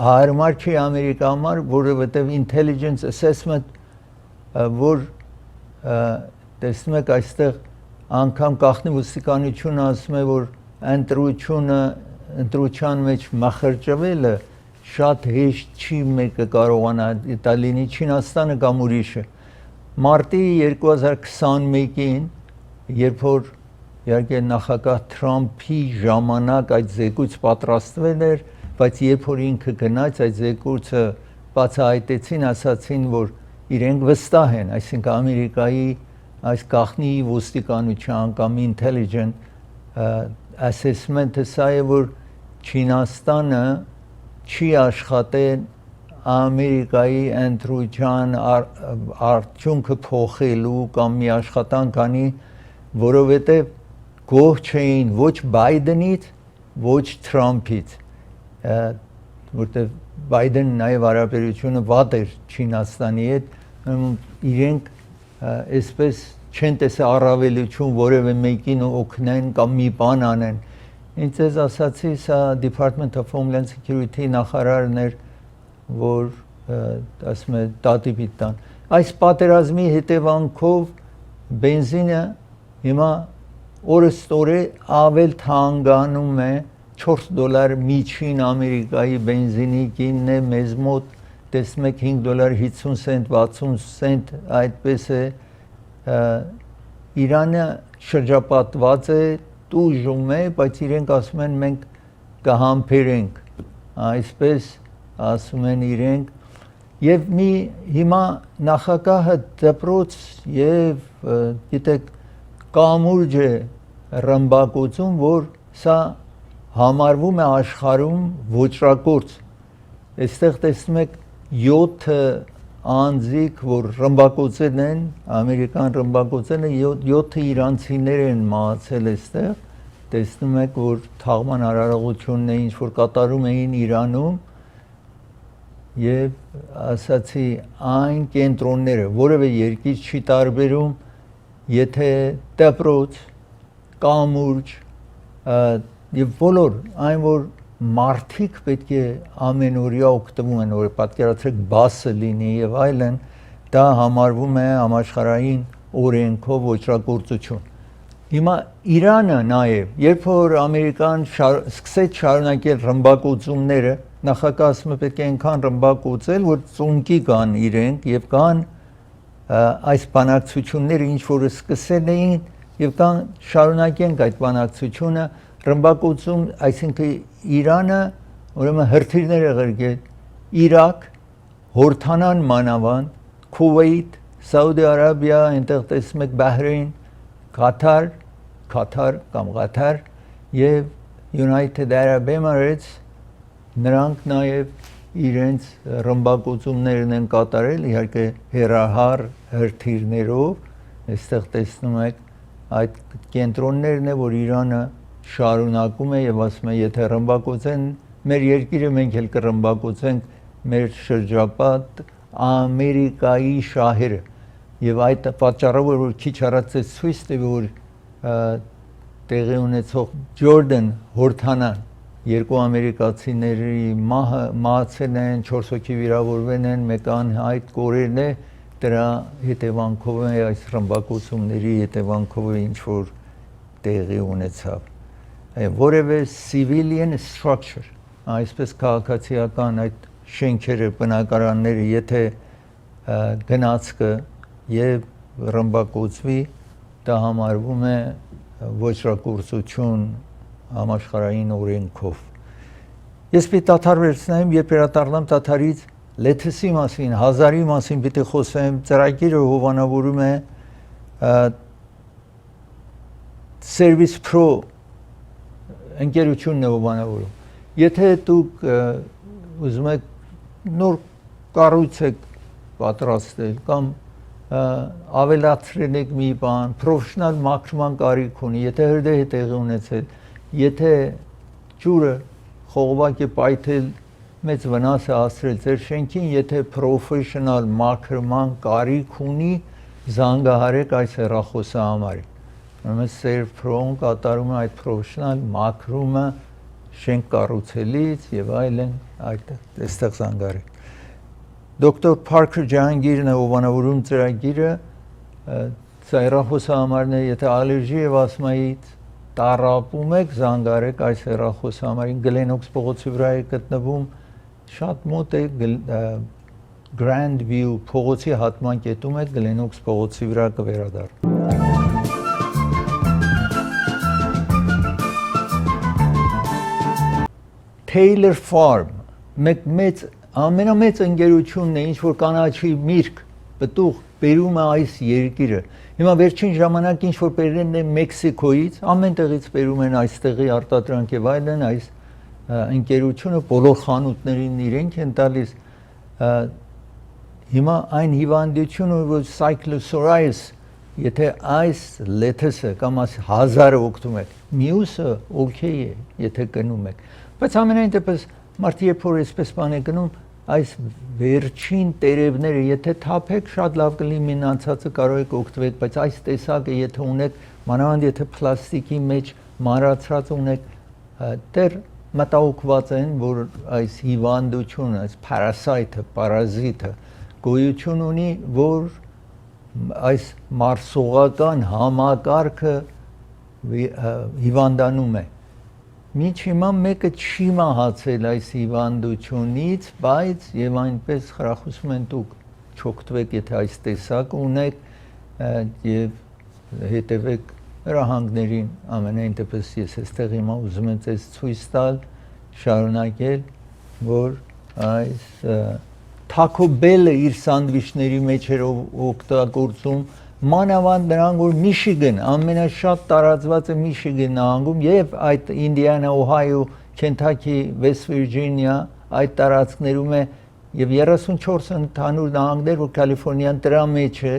հարմար չի Ամերիկա համար, որովհետև intelligence assessment, որ տեսնում եք այստեղ անգամ գաղտնի ոստիկանությունը ասում է, որ ընտրության մեջ մախրճվելը շատ հեշտ չի մեկը կարողանա դա լինի Չինաստանը կամ ուրիշը։ Մարտի 2021-ին, երբ որ իհարկե նախագահ Թրամփի ժամանակ այդ զեկույց պատրաստվել էր, բայց երբ որ ինքը գնաց այդ զեկույցը բացահայտեցին, ասացին, որ իրենք վստահ են, այսինքն Ամերիկայի այս գաղտնի ոստիկանության կամ intelligent assessment-ը սա է, որ Չինաստանը չի աշխատել Ամերիկայի ընտրության արդյունքը փոխելու կամ մի աշխատանք անի, որովհետև գոհ չէին ոչ Բայդենից, ոչ Թրամփից, որտեղ Բայդենը նաև հարաբերությունը վատ էր Չինաստանի հետ, իրենք այսպես չեն տեսել առավելություն որևէ մեկին օգնեն կամ մի բան անեն։ Ինձ ես ասացի, սա Department of Homeland Security նախարարն էր, որ ասում է դատիպիտ տան։ Այս պատերազմի հետևանքով բենզինը հիմա օրստորե ավել թանկանում է, $4 միջին Ամերիկայի բենզինի գինն է, մեզ մոտ տեսնում եք $5.50 $0.60 այդպես է, Իրանը շրջապատված է, տուժում է, բայց իրենք ասում են մենք կհամբերենք, այսպես ասում են իրենք, եւ մի հիմա նախագահը դպրոց եւ գիտեք կամուրջ է ռմբակոծում, որ սա համարվում է աշխարհում ոճրագործ։ Այստեղ տեսնում եք 7 անձիկ, որ ռմբակոծել են, ամերիկան ռմբակոծել են, 7 իրանցիներ են մահացել այստեղ, տեսնում եք, որ թաղման արարողությունն է, ինչ որ կատարում էին Իրանում, եւ ասացի այն կենտրոնները, որևէ երկիր չի տարբերում, եթե դպրոց, կամուրջ, եւ բոլոր այն, որ մարդիկ պետք է ամենօրյա օգտվում են, որ պատկերացրեք բասը լինի եւ այլն, դա համարվում է համաշխարհային օրենքով ոճրագործություն։ Հիմա Իրանը նաեւ, երբ որ Ամերիկան սկսեց շարունակել ռմբակոծումները, նախագահը ասում է պետք է այնքան ռմբակոծել, որ ծունկի գան իրենք եւ կան այս բանակցությունները, ինչ որ սկսել էին եւ կան շարունակենք այդ բանակցությունը, ռմբակոծում, այսինքն Իրանը ուրեմն հրթիռներ է ղրկել Իրաք, Հորդանան մանավանդ, Քուվեյթ, Սաուդի Արաբիա, այնտեղ տեսնում եք Բահրեյն, Կաթար կամ Ղաթար եւ United Arab Emirates, նրանք նաեւ իրենց ռմբակոծումներն են կատարել, իհարկե հերահար հրթիռներով, այստեղ տեսնում եք այդ կենտրոններն է, որ Իրանը շարունակում է եւ ասում է եթե ռմբակոծեն մեր երկիրը մենք էլ կռմբակոծենք մեր շրջապատ Ամերիկայի շահերը եւ այդ պատճառով որ քիչ առաջ ցույց տվի որ տեղի ունեցող Ջորդան Հորդանան երկու ամերիկացիների մահացել են 4 հոգի վիրավորվել են մեկ անհայտ կորել է դրա հետևանքով է այս ռմբակոծումների հետևանքով է ինչ որ տեղի ունեցավ որևէ civilian structure այսպես քաղաքացիական այդ շենքերը բնակարանները եթե գնացքը եւ ռմբակոծվի դա համարվում է ոչրագործություն համաշխարհային օրենքով ես պիտի դադար վերցնեմ երբ հրատարակեմ դադարից լեթսի մասին հազարի մասին պիտի խոսեմ ծրագիրը հովանավորում է Service Pro ընկերությունն է հովանավորում եթե դուք ուզում եք նոր կառույց եք պատրաստել կամ ավելացրել եք մի բան պրոֆեսիոնալ մաքրման կարիք ունի եթե հրդեհ է տեղի ունեցել եթե ջուրը խողովակ է պայթել մեծ վնաս է հասցրել ձեր շենքին եթե պրոֆեսիոնալ մաքրման կարիք ունի զանգահարեք այս հեռախոսի համարին ուրեմն Serve Pro-ն կատարում է այդ պրոֆեսիոնալ մաքրումը շենք կառուցելից եւ այլն այստեղ զանգահարեք Դոկտոր Parker Ջահանգիրն է հովանավորում ծրագիրը սա հեռախոսի համարն է եթե ալերգի եւ ասմայից տարապում եք զանգահարեք այս հեռախոսի համարին Գլենոքս փողոցի վրա է գտնվում շատ մոտ է Grand View փողոցի հատման կետում է Գլենոքս փողոցի վրա կվերադառնա Taylor Farm մեծ ամենամեծ ընկերությունն է ինչ որ կանաչի միրգ պտուղ բերում է այս երկիրը հիմա վերջին ժամանակ ինչ որ բերել են Մեքսիկոից ամեն տեղից բերում են այստեղի արտադրանք եւ այլն այս ընկերությունը բոլոր խանութներին իրենք են տալիս հիմա այն հիվանդությունը որ cyclosorhias եթե այս լեթեսը կամ այս 1000-ը օգտվում եք մյուսը օքեյ է եթե գնում եք բայց ամենայն դեպս մարդը երբ որ այսպես բան է գնում այս վերջին տերևները եթե թափեք շատ լավ կլինի մնացածը կարող եք օգտվել բայց այս տեսակը եթե ունեք մանավանդ եթե պլաստիկի մեջ մանրացած ունեք դեռ մտահոգված են որ այս հիվանդությունը այս parasite-ը պարազիտը գոյություն ունի որ այս մարսողական համակարգը հիվանդանում է Մինչ հիմա մեկը չի մահացել այս հիվանդությունից, բայց եւ այնպես խրախուսում են դուք չօգտվեք, եթե այս տեսակ ունեք եւ հետեւեք հրահանգներին, ամենայն դեպս ես այստեղ հիմա ուզում եմ ձեզ ցույց տալ, շարունակել, որ այս Taco Bell-ը իր սանդվիչների մեջ էր օգտագործում մանավանդ նրանք որ Միշիգան ամենաշատ տարածված է Միշիգան նահանգում եւ այդ Ինդիանա, Օհայո, Քենթաքի, Վեսթ Վիրջինիա այդ տարածքներում է եւ 34 ընդհանուր նահանգներ որ Կալիֆոռնիան դրա մեջ է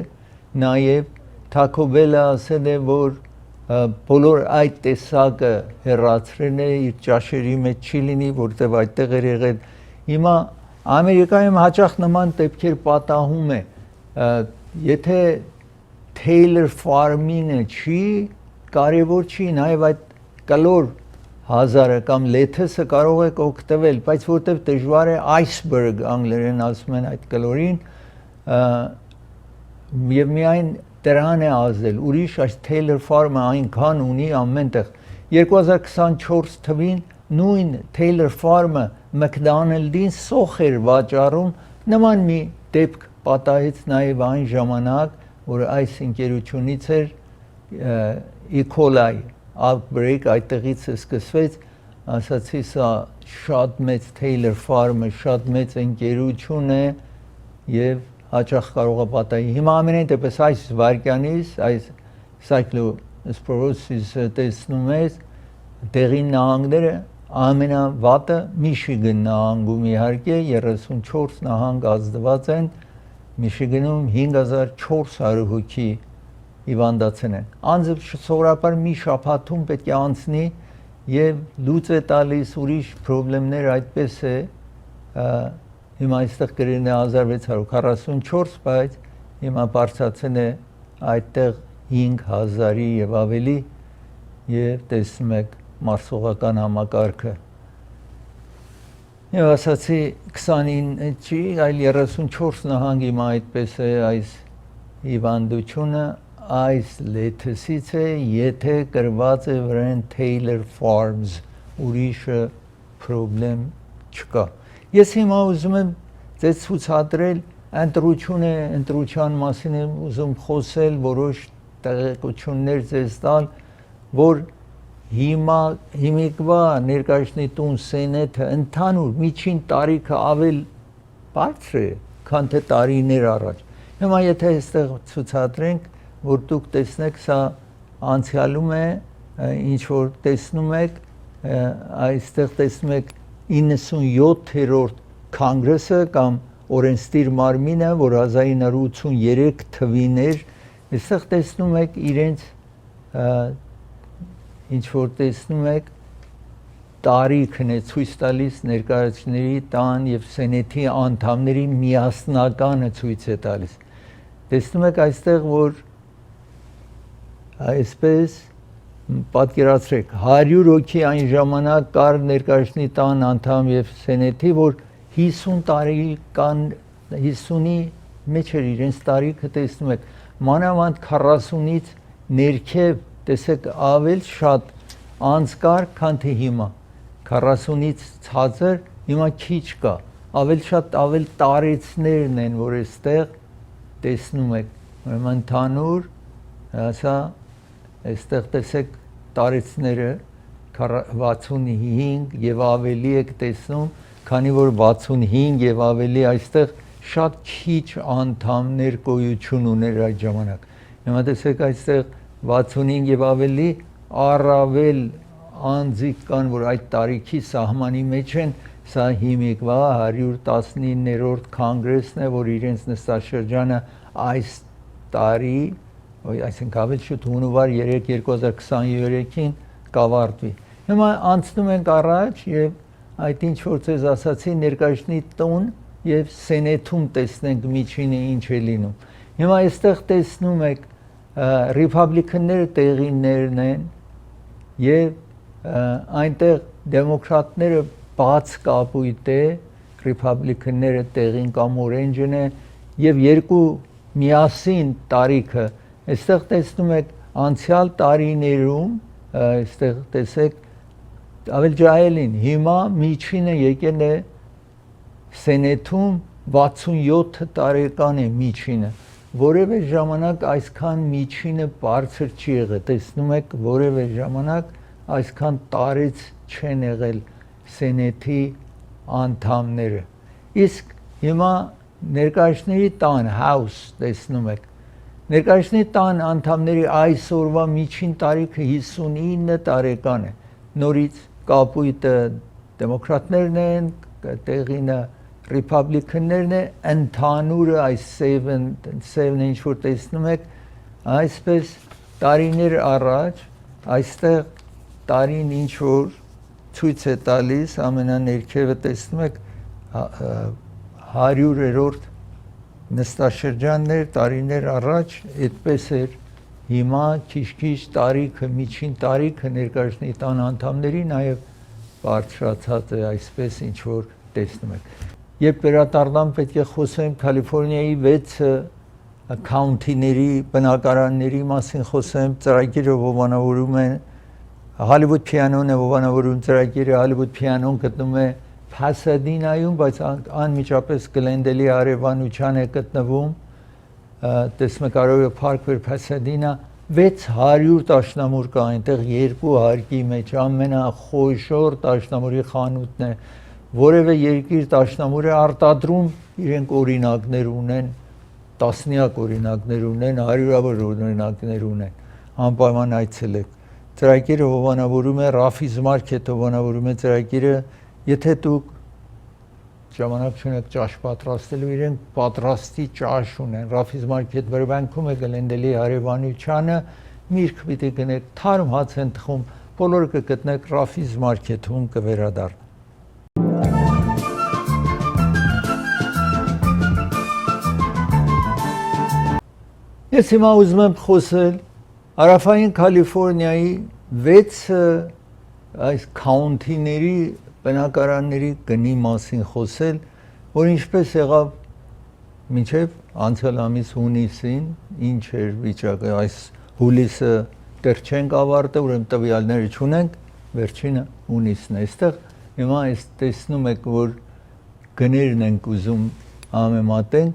նաեւ Taco Bell-ը ասել է որ բոլոր այդ տեսակը հեռացրել է իր ճաշերի մեջ չի լինի որտեղ այդտեղ էր եղել հիմա Ամերիկայում հաճախ նման դեպքեր պատահում է եթե Taylor Farm-ը չի, կարևոր չի, նաև այդ կլոր 1000-ը կամ լեթեսը կարող եք օգտվել, բայց որտեվ դժվար է iceberg անգլերեն ասում են այդ կլորին, եւ միայն դրան է ազդել, ուրիշ այս Taylor Farm-ը այնքան ունի ամենտեղ 2024 թվին նույն Taylor Farm-ը McDonald's-ին սոխ էր վաճառում, նման մի դեպք պատահեց նաև այն ժամանակ որ այս ընկերությունից էր E. coli outbreak այդտեղից սկսվեց ասացի սա շատ մեծ Taylor Farm-ը շատ մեծ ընկերություն է եւ հաճախ կարող է պատահի հիմա ամենայն դեպս այս վարքյանից այս cyclosporosis-ը տեսնում ես դեղին նահանգները ամենավատը Միշիգան նահանգում իհարկե 34 նահանգ ազդված են Միշիգանում 5400 հոգի հիվանդացել են։ Անձը սովորաբար մի շաբաթում պետք է անցնի եւ լուծ է տալիս ուրիշ խնդիրներ այդպես է հիմա այստեղ գրել է 1644 բայց հիմա բարձրացել է այդտեղ 5000-ի եւ ավելի եւ տեսնում եք մարսողական համակարգը Եվ ասացի 29 չի, այլ 34 նահանգի մա այդպես է այս հիվանդությունը այս լեթսից է, եթե գրված է վրան Taylor Farms, ուրիշը պրոբլեմ չկա։ Ես հիմա ուզում եմ ձեզ ցուցադրել ընտրության մասին եմ ուզում խոսել, որոշ տեղեկություններ ձեզ տալ, որ հիմիկվա ներկայացնի սենեթը ընդհանուր միջին տարիքը ավել բարձր է, քան թե տարիներ առաջ։ Հիմա եթե այստեղ ցուցադրենք, որ դուք տեսնեք, սա անցյալում է, ինչ որ տեսնում եք, այստեղ տեսնում եք 97-րդ կոնգրեսը կամ օրենսդիր մարմինը, որ 1983 թվին էր, այստեղ տեսնում եք իրենց ինչ որ տեսնում եք տարիքն է ցույց տալիս ներկայացուցիչների տան եւ սենեթի անդամների միասնականը ցույց է տալիս։ Տեսնում եք այստեղ, որ այսպես պատկերացրեք 100 հոգի այն ժամանակ կար ներկայացուցիչների տան անդամ եւ սենեթի, որ 50 տարեկան 50-ի մեջ էր իրենց տարիքը տեսնում եք, մանավանդ 40-ից ներքև տեսեք ավել շատ անց կար, քան թե հիմա 40-ից ցածր, հիմա քիչ կա, ավել շատ ավել տարեցներն են, որ այստեղ տեսնում եք, ուրեմն ընդհանուր, ասա այստեղ տեսեք տարեցները 65 եւ ավելի եք տեսնում, քանի որ 65 եւ ավելի այստեղ շատ քիչ անդամներ գոյություն ուներ այդ ժամանակ։ Հիմա տեսեք այստեղ 65 եւ ավելի առավել անձիկ կան, որ այդ տարիքի սահմանի մեջ են, սա հիմիկվա 119-րդ կոնգրեսն է, որ իրենց նստաշրջանը այս տարի, այսինքն ավել շուտ հունվար 3 2023-ին կավարտվի։ Հիմա անցնում ենք առաջ եւ այդ ինչ որ ձեզ ասացի ներկայացնի տուն եւ սենեթում տեսնենք միջինը ինչ է լինում։ Հիմա այստեղ տեսնում եք ռիփաբլիկանները տեղիններն են եւ այնտեղ դեմոկրատները բաց կապույտ է, ռիփաբլիկանները տեղին կամ օրենջն է եւ երկու միասին տարիքը այստեղ տեսնում եք անցյալ տարիներում այստեղ տեսեք ավել ջահելին հիմա միջինը եկել է սենեթում 67 տարեկան է միջինը, որևէ ժամանակ այսքան միջինը բարձր չի եղել, տեսնում եք որևէ ժամանակ այսքան տարեց չեն եղել սենեթի անդամները, իսկ հիմա ներկայացների տան house տեսնում եք, ներկայացների տան անդամների այսօրվա միջին տարիքը 59 տարեկան է, նորից կապույտը դեմոկրատներն են, տեղինը ռիփաբլիկաններն է, ընդհանուրը այս սևն ինչ որ տեսնում եք, այսպես տարիներ առաջ, այստեղ տարին ինչ որ ցույց է տալիս, ամենաներքևը տեսնում եք 100-րդ նստաշրջաններ տարիներ առաջ այդպես էր, հիմա քիչ-քիչ տարիքը, միջին տարիքը ներկայացնի տան անդամների նաև բարձրացած է այսպես ինչ որ տեսնում եք։ Երբ վերադառնամ պետք է խոսեմ Կալիֆոռնիայի 6 քաունթիների բնակարանների մասին խոսեմ, ծրագիրը հովանավորում են Hollywood Piano-ն է հովանավորում ծրագիրը, Hollywood Piano-ն գտնվում է Փասադինայում, բայց անմիջապես Գլենդելի արևանության է գտնվում, տեսնում եք Arroyo Park վեր Փասադինա, 600 դաշնամուր կա այնտեղ երկու հարկի մեջ, ամենախոշոր դաշնամուրի խանութն է, որևէ երկիր դաշնամուր է արտադրում, իրենք օրինակներ ունեն, տասնյակ օրինակներ ունեն, հարյուրավոր օրինակներ ունեն, անպայման այցելեք։ Ծրագիրը հովանավորում է Raffi's Market հովանավորում է ծրագիրը, եթե դուք ժամանակ չունեք ճաշ պատրաստելու, իրենք պատրաստի ճաշ ունեն, Raffi's Market վրվանքում է Գլենդելի հարևանությանը, միրգ պիտի գնեք, թարմ հաց են թխում, բոլորը կգտնեք Raffi's Market-ում կվերադառնա։ Ես հիմա ուզում եմ խոսել Հարավային Կալիֆոռնիայի 6 այս քաունթիների բնակարանների գնի մասին խոսել, որ ինչպես եղավ մինչև անցյալ ամիս հունիսին, ինչ էր վիճակը, այս հուլիսը դեռ չենք ավարտել, ուրեմն տվյալները չունենք, վերջինը հունիսն է, այստեղ հիմա այս տեսնում եք, որ գներն ենք ուզում համեմատենք,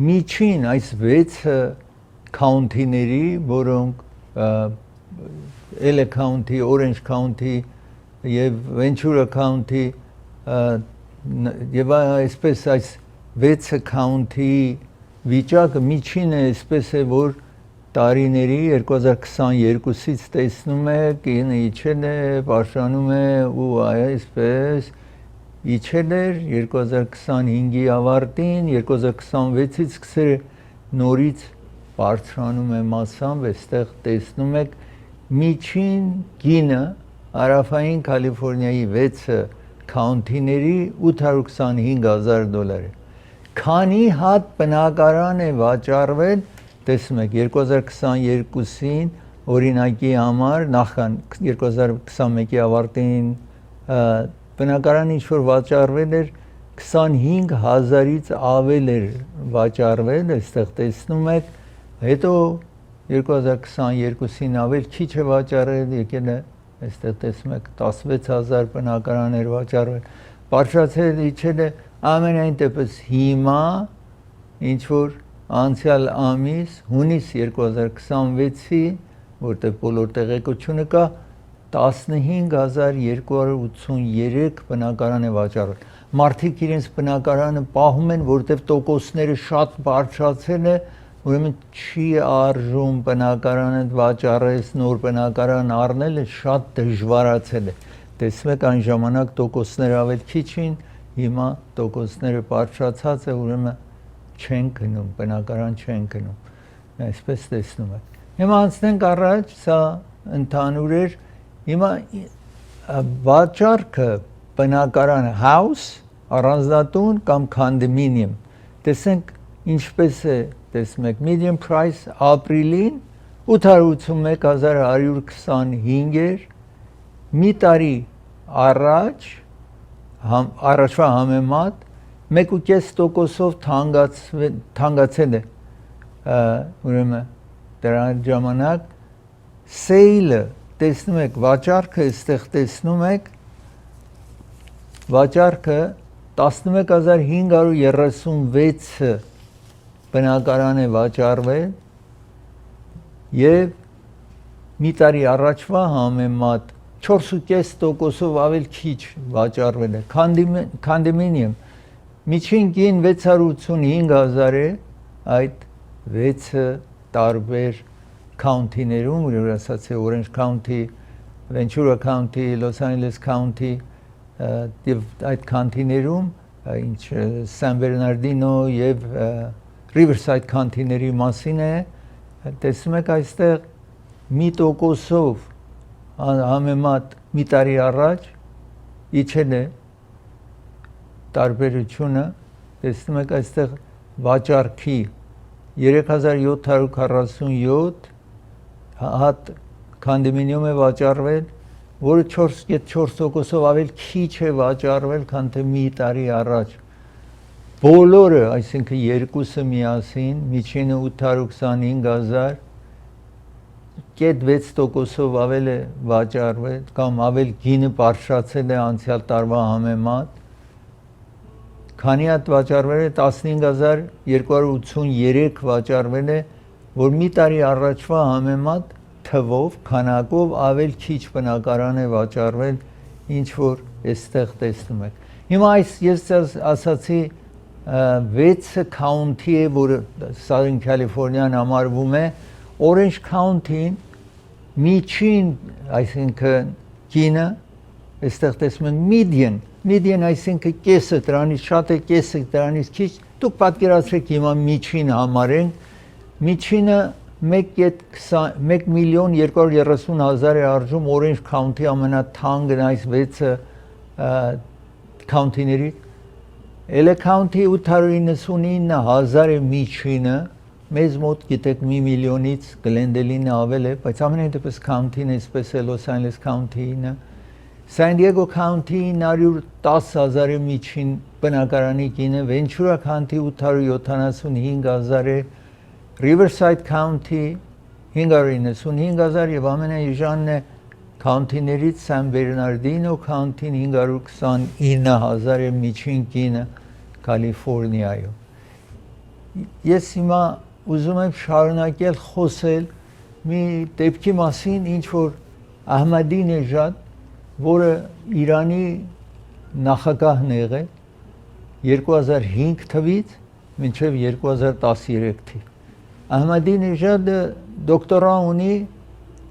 միջին այս 6 քաունթիների, որոնք LA County, Orange County եւ Ventura County եւ այսպես այս 6 քաունթի վիճակը միջինը այսպես է, որ տարիների 2022-ից տեսնում եք, ինը իջել է, բարձրանում է ու այսպես իջել էր 2025-ի ավարտին, 2026-ից սկսել նորից բարձրանում է մասամբ, այստեղ տեսնում եք միջին գինը Հարավային Կալիֆոռնիայի 6 քաունթիների $825,000 է։ Քանի հատ բնակարան է վաճառվել, տեսնում եք 2022-ին օրինակի համար, նախքան 2021-ի ավարտին բնակարանը ինչ որ վաճառվել էր 25,000-ից ավել էր վաճառվել, այստեղ տեսնում եք, հետո 2022-ին ավել քիչ է վաճառել, եկել է, այստեղ տեսնում եք 16,000 բնակարան էր վաճառվել, բարձրացել իջել է, ամենայն դեպս հիմա ինչ որ անցյալ ամիս հունիս 2026-ի, որտեղ բոլոր տեղեկությունը կա, 15,283 բնակարան է վաճառվել։ Մարդիկ իրենց բնակարանը պահում են, որտեղ տոկոսները շատ բարձրացել է, ուրեմն չի արժում բնակարանը վաճառես, նոր բնակարան առնելը շատ դժվարացել է։ Տեսնում եք այն ժամանակ տոկոսները ավել քիչ էին, հիմա տոկոսները բարձրացած է, ուրեմն չեն գնում, բնակարան չեն գնում։ Այսպես տեսնում եք։ Հիմա անցնենք առաջ, սա ընդհանուր էր, հիմա վաճառքը բնակարան house, առանձնատուն կամ condominium։ Տեսենք ինչպես է, տեսնում եք, median price ապրիլին 881,125 էր, մի տարի առաջ առաջվա համեմատ 1.5%-ով թանկացել է, ուրեմն դրա ժամանակ sale-ը, տեսնում եք, վաճառքը այստեղ տեսնում եք, վաճառքը 11,536 բնակարան է վաճառվել եւ մի տարի առաջվա համեմատ 4.5%-ով ավել քիչ վաճառվել է։ Condominium միջին գին 685,000 է այդ 6 տարբեր քաունթիներում, որ ասած է Orange County, Ventura County, Los Angeles County եւ այդ քաունթիներում, ինչ San Bernardino եւ Riverside քաունթիների մասին է, տեսնում եք այստեղ մի տոկոսով համեմատ մի տարի առաջ իջել է տարբերությունը, տեսնում եք այստեղ վաճառքի 3747 հատ condominium է վաճառվել, որը 4.4%-ով ավել քիչ է վաճառվել, քան թե մի տարի առաջ։ Բոլորը, այսինքն երկուսը միասին, միջինը 825,000, 0.6%-ով ավել է վաճառվել, կամ ավել գինը բարձրացել է անցյալ տարվա համեմատ, քանի հատ վաճառվել է 15,283 վաճառվել է, որ մի տարի առաջվա համեմատ թվով, քանակով ավել քիչ բնակարան է վաճառվել, ինչ որ այստեղ տեսնում եք։ Հիմա այս ես ասացի 6 քաունթի է, որը Southern California-ն համարվում է, Orange County-ին միջին, այսինքն գինը, այստեղ տեսնում եք median, այսինքն կեսը դրանից շատ է, կեսը դրանից քիչ, դուք պատկերացրեք հիմա միջին համարենք, միջինը 1,230,000 է արժում Orange County ամենաթանկն այս 6 քաունթիների, LA County 899,000 է միջինը, մեզ մոտ գիտեք 1 միլիոնից Glendale-ին ավել է, բայց ամենայն դեպս քաունթին այսպես է Los Angeles County-ը, San Diego County 910,000-ի միջին բնակարանի կինը, Ventura County 875,000 է, Riverside County 595,000 եւ ամենաեժանն է county-ներից San Bernardino County 529,000 է միջին կինը Կալիֆոռնիայում։ Ես հիմա ուզում եմ շարունակել խոսել մի դեպքի մասին, ինչ որ Ահմադինեժադ, որը Իրանի նախագահն է եղել 2005 թվից մինչև 2013 թիվ։ Ահմադինեժադը դոկտորա ունի,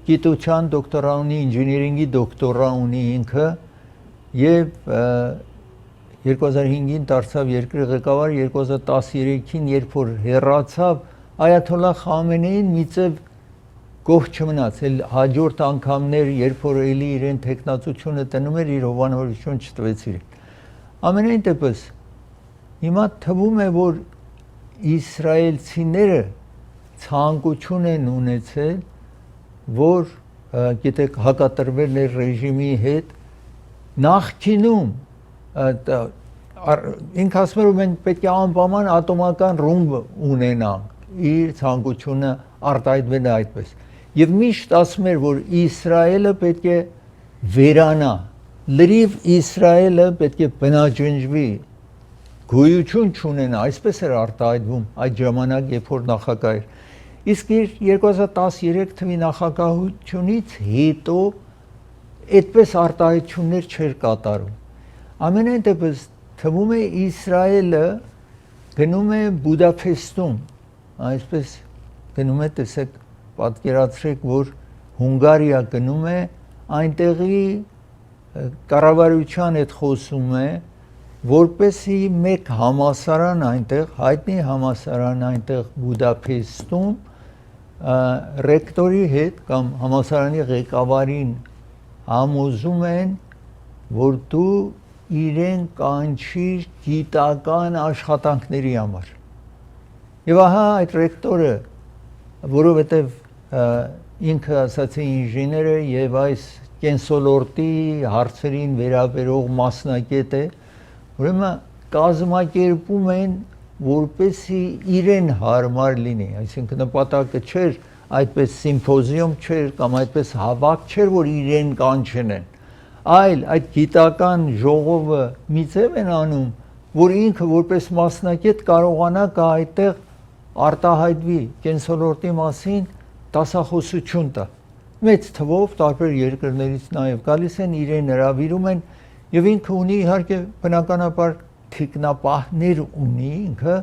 գիտության դոկտորա ունի, ինժեներինգի դոկտորա ունի ինքը եւ 2005-ին դարձավ երկրի ղեկավար, 2013-ին երբ որ հեռացավ Այաթոլլահ Խամենեին միծև գոհ չմնաց, էլ հաջորդ անգամներ, երբ որ էլի իրեն տեխնացությունը տնում էր, իր հովանավորություն չտվեց իրեն։ Ամենայն դեպս հիմա թվում է, որ իսրայելցիները ցանկություն են ունեցել, որ գիտեք հակատրվել է ռեժիմի հետ նախկինում ինք ասում էր մենք պետք է անպայման ատոմական ռումբ ունենանք իր ցանկությունը արտահայտվել է այդպես եւ միշտ ասում էր որ Իսրայելը պետք է վերանա լրիվ Իսրայելը պետք է բնաջնջվի գոյություն չունենա այսպես էր արտահայտվում այդ ժամանակ երբ որ նախագահ էր իսկ 2013 թվականի նախագահությունից հետո այդպես արտահայտություններ չէր կատարում ամենայն դեպս թվում է Իսրայելը գնում է Բուդապեստում այսպես գնում է տեսեք պատկերացրեք որ Հունգարիա գնում է այնտեղի կառավարության հետ խոսում է որպեսի մեկ համալսարան այնտեղ հայտնի համալսարան այնտեղ Բուդապեստում ռեկտորի հետ կամ համալսարանի ղեկավարին համոզում են որ դու իրեն կանչիր գիտական աշխատանքների համար եւ ահա այդ ռեկտորը որովհետեւ ինքը ասացի ինժեներ է եւ այս կենսոլորտի հարցերին վերաբերող մասնակետ է ուրեմն կազմակերպում են որպեսի իրեն հարմար լինի այսինքն նպատակը չէր այդպես սիմպոզիում չէր կամ այդպես հավաք չէր որ իրեն կանչեն այլ այդ գիտական ժողովը մի ձև են անում որ ինքը որպես մասնակետ կարողանա կա այդտեղ արտահայտվի կենսոլորտի մասին դասախոսություն տա մեծ թվով տարբեր երկրներից նաև գալիս են իրեն հրավիրում են եւ ինքը ունի իհարկե բնականաբար թիկնապահներ ունի ինքը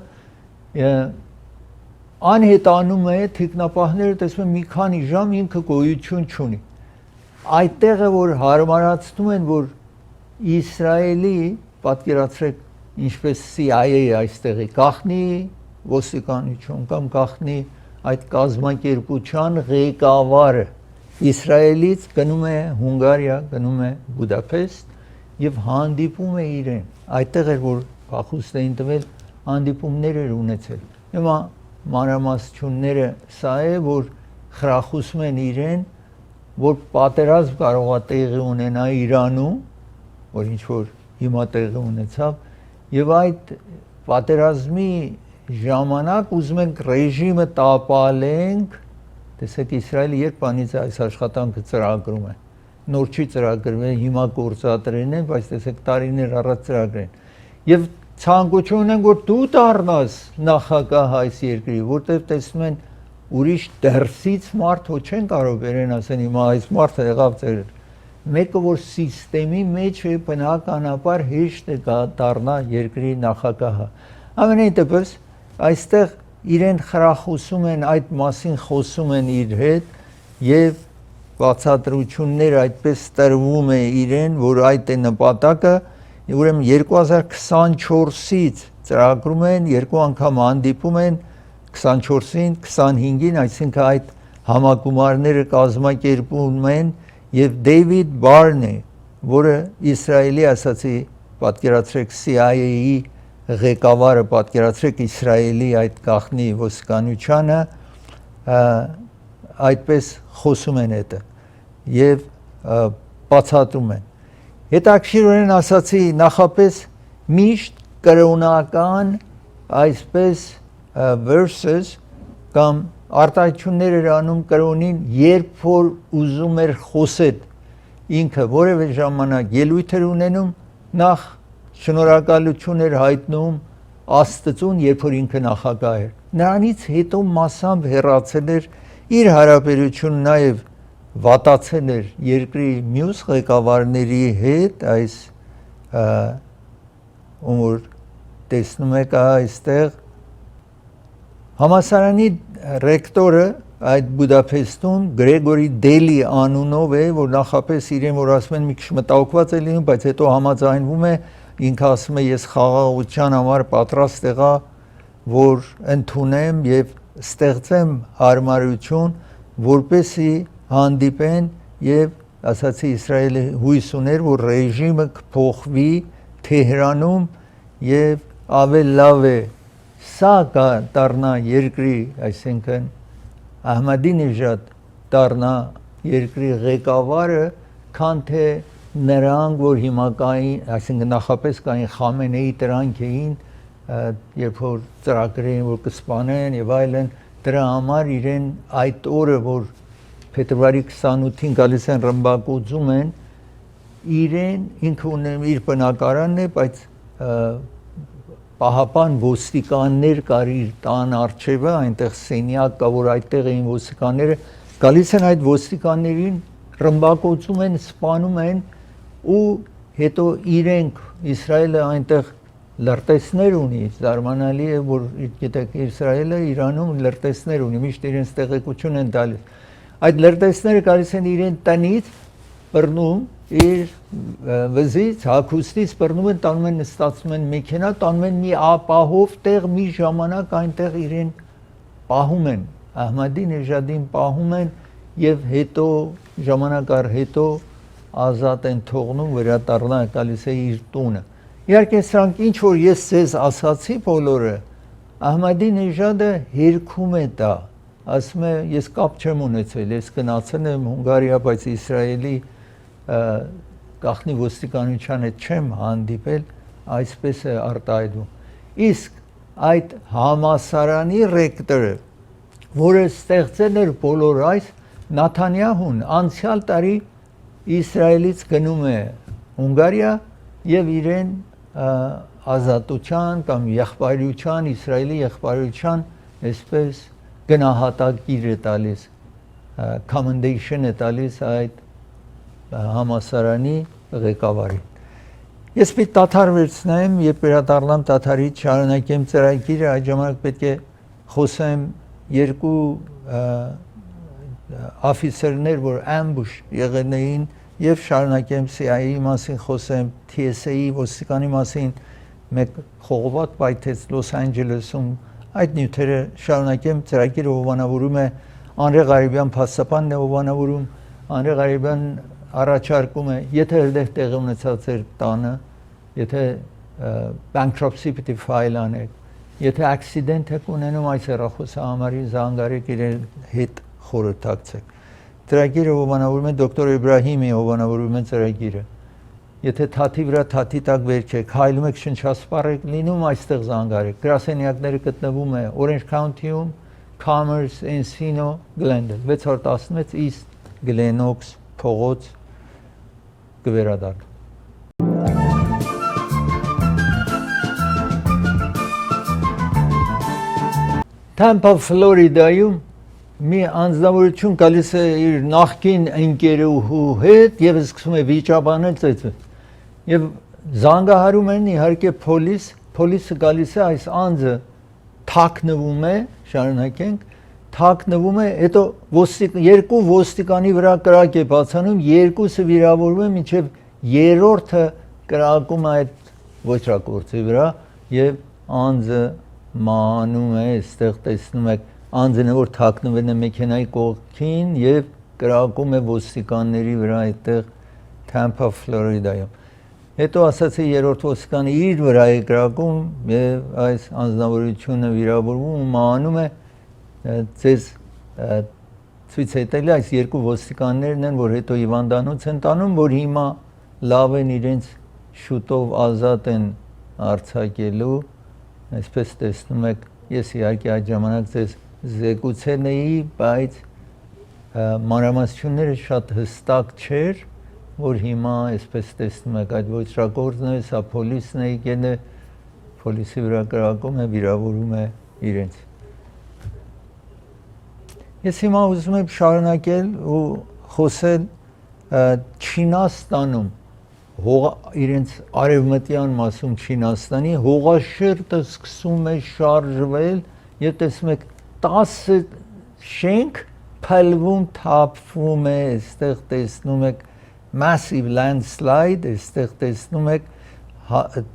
անհետանում է թիկնապահները տեսնում են մի քանի ժամ ինքը գոյություն չունի այդտեղը որ հարմարացնում են որ Իսրայելի պատկերացրեք ինչպես CIA այստեղի գախնի ոստիկանություն կամ գախնի այդ կազմակերպության ղեկավարը Իսրայելից գնում է Հունգարիա գնում է Բուդապեստ եւ հանդիպում է իրեն այդտեղ էր որ փախուստ էին տվել հանդիպումներ էր ունեցել հիմա մանրամասնությունները սա է որ խրախուսում են իրեն որ պատերազմ կարող է տեղի ունենա Իրանում որ ինչ որ հիմա տեղի ունեցավ եւ այդ պատերազմի ժամանակ ուզում ենք ռեժիմը տապալենք տեսեք Իսրայելը երբ անից այս աշխատանքը ծրագրում է նոր չի ծրագրվել հիմա գործադրեն են բայց տեսեք տարիներ առաջ ծրագրեն եւ ցանկություն ունեն որ դու դառնաս նախագահ այս երկրի որտեղ տեսնում են ուրիշ դերսից մարդ հո չեն կարող վերեն ասեն հիմա այս մարդը եղավ ծեր մեկը որ սիստեմի մեջ է բնականաբար հեշտ է դառնա երկրի նախագահը ամենայն դեպս այստեղ իրեն խրախուսում են այդ մասին խոսում են իր հետ եւ բացատրություններ այդպես տրվում է իրեն որ այդ է նպատակը ուրեմն 2024-ից ծրագրում են երկու անգամ հանդիպում են 24-ին 25-ին այսինքն այդ համագումարները կազմակերպում են եւ Դեյվիդ Բարնի որը Իսրայելի ասացի պատկերացրեք CIA-ի ղեկավարը պատկերացրեք Իսրայելի այդ գախնի ոստիկանությանը այդպես խոսում են դա եւ բացատրում են Հետաքրքիրորեն ասացի նախապես միշտ կրոնական այսպես verses կամ արտահայտություններ էր անում կրոնին, երբ որ ուզում էր խոսել ինքը որևէ ժամանակ ելույթ էր ունենում, նախ շնորհակալություն էր հայտնում Աստծուն, երբ որ ինքը նախագահ էր։ Նրանից հետո մասամբ հեռացել էր իր հարաբերությունը նաև վատացել էր երկրի մյուս ղեկավարների հետ, այս ում որ տեսնում եք այստեղ համալսարանի ռեկտորը այդ Բուդապեստում Գրեգորի Դելի անունով է, որ նախապես իրեն որ ասում են մի քիչ մտահոգված է լինում, բայց հետո համաձայնվում է, ինքը ասում է ես խաղաղության համար պատրաստ եղա, որ ընդունեմ եւ ստեղծեմ հարմարություն, որպեսի հանդիպեն եւ ասացի Իսրայելը հույս ուներ, որ ռեժիմը կփոխվի Թեհրանում եւ ավելի լավ է սա դառնա երկրի, այսինքն Ահմադինեժադ դառնա երկրի ղեկավարը, քան թե նրանք, որ հիմա կային, այսինքն նախապես կային Խամենեի տրանք էին, երբ որ ծրագրերին որ կսպանեն եւ այլն, դրա համար իրեն այդ օրը, որ փետրվարի 28-ին գալիս են ռմբակոծում են, իրեն ինքը ունեն իր բնակարանն է, բայց պահապան ոստիկաններ կար իր տան առջևը, այնտեղ սենյակ կա, որ այդտեղ էին ոստիկանները, գալիս են այդ ոստիկաններին, ռմբակոծում են, սպանում են ու հետո իրենք Իսրայելը այնտեղ լրտեսներ ունի, զարմանալի է, որ գիտեք Իսրայելը Իրանում լրտեսներ ունի, միշտ իրենց տեղեկություն են տալիս։ Այդ լրտեսները գալիս են իրեն տնից, բռնում իր վզից, հագուստից բռնում են, տանում են նստացնում են մեքենա, տանում են մի ապահով տեղ, մի ժամանակ այնտեղ իրեն պահում են, Ահմադինեժադին պահում են եւ հետո ժամանակ առ հետո ազատ են թողնում, վերադառնա գալիս է իր տունը։ Իհարկե սրանք ինչ որ ես ձեզ ասացի բոլորը, Ահմադինեժադը հերքում է դա, ասում է ես կապ չեմ ունեցել, ես գնացել եմ Հունգարիա, բայց Իսրայելի գաղտնի ոստիկանության հետ չեմ հանդիպել, այսպես է արտահայտվում։ Իսկ այդ համալսարանի ռեկտորը, որը ստեղծել էր բոլոր այս, Նաթանյահուն անցյալ տարի Իսրայելից գնում է Հունգարիա եւ իրեն ազատության կամ եղբայրության, Իսրայելի եղբայրության այսպես գնահատակիր է տալիս, commendation է տալիս այդ համալսարանի ղեկավարին։ Ես պետք դադար վերցնեմ, երբ վերադառնամ դադարից շարունակեմ ծրագիրը, այդ ժամանակ պետք է խոսեմ երկու աֆիցերներ, որ ambush եղել էին, եւ շարունակեմ CIA-ի մասին խոսեմ, TSA-ի ոստիկանի մասին, մեկ խողովակ պայթեց Լոս Անջելեսում, այդ նյութերը շարունակեմ ծրագիրը հովանավորում է Անրե Ղարիբյան փաստաբանն է հովանավորում, Անրե Ղարիբյան առաջարկում է, եթե հրդեհ տեղի ունեցած էր տանը, եթե bankruptcy պիտի ֆայլ անեք, եթե accident եք ունենում այս հեռախոսահամարի զանգարեք իրեն հետ խորհրդակցեք։ Ծրագիրը հովանավորում է դոկտոր Իբրահիմի հովանավորում է ծրագիրը։ Եթե թաթի վրա թաթի տակ վերքեք, հայլում եք շնչասպառ եք լինում, այստեղ զանգարեք։ Գրասենյակները գտնվում է Orange County-ում, Commerce, Encino, Glendale, 616 East Glenox փողոց կվերադառնա։ Tampa, Ֆլորիդայում մի անձնավորություն գալիս է իր նախկին ընկերուհու հետ եւ սկսում է վիճաբանել ծեծել։ Եվ զանգահարում են իհարկե պոլիսը գալիս է, այս անձը թաքնվում է, շարունակենք, թաքնվում է, հետո երկու ոստիկանի վրա կրակ է բացանում, երկուսը վիրավորվում է, մինչև երրորդը կրակում է այդ ոչրագործի վրա եւ անձը մահանում է, այստեղ տեսնում եք անձը որ թաքնվել է մեքենայի կողքին եւ կրակում է ոստիկանների վրա այդտեղ Tampa, Ֆլորիդայում։ Հետո ասացի երրորդ ոստիկանը իր վրա է կրակում եւ այս անձնավորությունը վիրավորվում ու մահանում է, ձեզ ցույց է տալի այս երկու ոստիկաններն են, որ հետո հիվանդանոց են տանում, որ հիմա լավ են իրենց շուտով ազատ են արձակելու, այսպես տեսնում եք, ես իհարկե այդ ժամանակ ձեզ զեկուցել էի, բայց մանրամասնությունները շատ հստակ չէր, որ հիմա այսպես տեսնում եք այդ ոչրագործն է, սա պոլիսն է եկել է, պոլիսի վրա կրակում է, վիրավորում է իրենց։ Ես հիմա ուզում եմ շարունակել ու խոսել Չինաստանում, իրենց արևմտյան մասում Չինաստանի հողաշերտը սկսում է շարժվել եւ տեսնում եք 10 շենք փլվում թափվում է, այստեղ տեսնում եք massive landslide, այստեղ տեսնում եք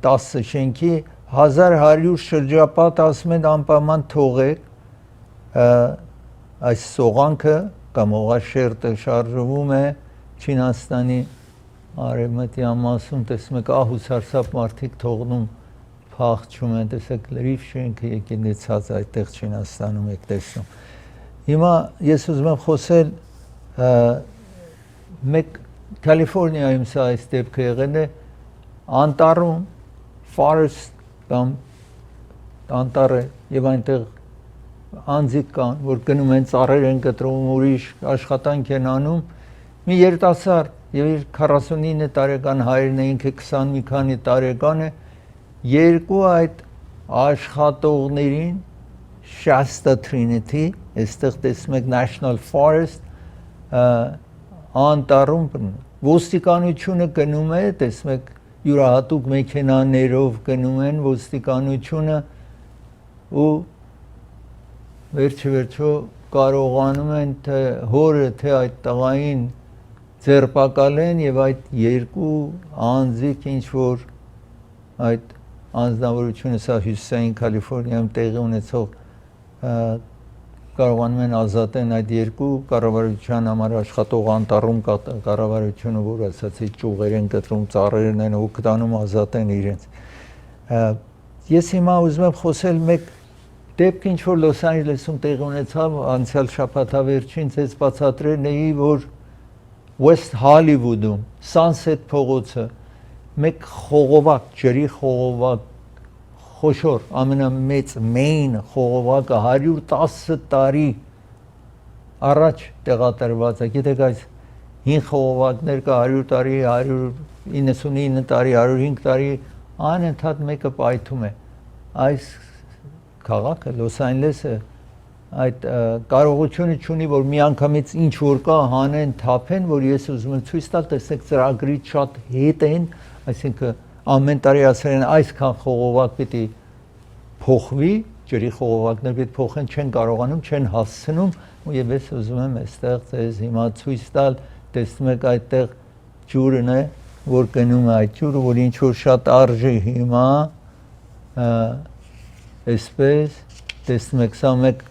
10 շենքի 1100 շրջապատ ասում են անպայման թողեք այս սողանքը կամ հողաշերտը շարժվում է Չինաստանի արևմտյան մասում, տեսնում եք ահուսարսափ մարդիկ թողնում փախչում են, տեսեք լրիվ շենքը եկել է ցած այդտեղ Չինաստանում եք տեսնում։ Հիմա ես ուզում եմ խոսել մեկ Կալիֆոռնիայում սա այս դեպքը եղել է անտառում forest կամ անտառ է եւ այնտեղ անձիկ կան, որ գնում են ծառեր են կտրում, ուրիշ աշխատանք են անում, մի երիտասարդ եւ իր 49 տարեկան հայրն է, ինքը 20 մի քանի տարեկան է, երկու այդ աշխատողներին Shasta Trinity, այստեղ տեսնում եք National Forest անտառում ոստիկանությունը գնում է, տեսնում եք յուրահատուկ մեքենաներով գնում են ոստիկանությունը ու վերջո կարողանում են թե հորը թե այդ տղային ձերբակալեն եւ այդ երկու անձիկ ինչ որ այդ անձնավորությունը սա հյուսիսային Կալիֆոռնիայում տեղի ունեցող կարողանում են ազատեն այդ երկու կառավարության համար աշխատող անտառում կառավարությունը, որ ասացի ճյուղեր են կտրում, ծառերն են օգտանում ազատեն իրենց։ Ես հիմա ուզում եմ խոսել մեկ դեպք, ինչ որ Լոս Անջելեսում տեղի ունեցավ անցյալ շաբաթավերջին, ես բացատրել էի, որ West Hollywood-ում Sunset փողոցը մեկ խողովակ, ջրի խողովակ խոշոր, ամենամեծ main խողովակը 110 տարի առաջ տեղադրված է, գիտեք այս հին խողովակներ կա 100 տարի, 199 տարի, 105 տարի, անընդհատ մեկը պայթում է։ Այս քաղաքը Լոս Անջելեսը այդ կարողությունը չունի, որ միանգամից ինչ որ կա հանեն, թափեն, որ ես ուզում եմ ցույց տալ, տեսեք ծրագրից շատ հետ են, այսինքն ամեն տարի ասել են այսքան խողովակ պիտի փոխվի, ջրի խողովակներ պիտի փոխեն, չեն կարողանում, չեն հասցնում, ու եւ ես ուզում եմ այստեղ ձեզ հիմա ցույց տալ, տեսնում եք այդտեղ ջուրն է, որ գնում է այդ ջուրը, որ ինչ որ շատ արժի հիմա, այսպես տեսնում եք սա մեկ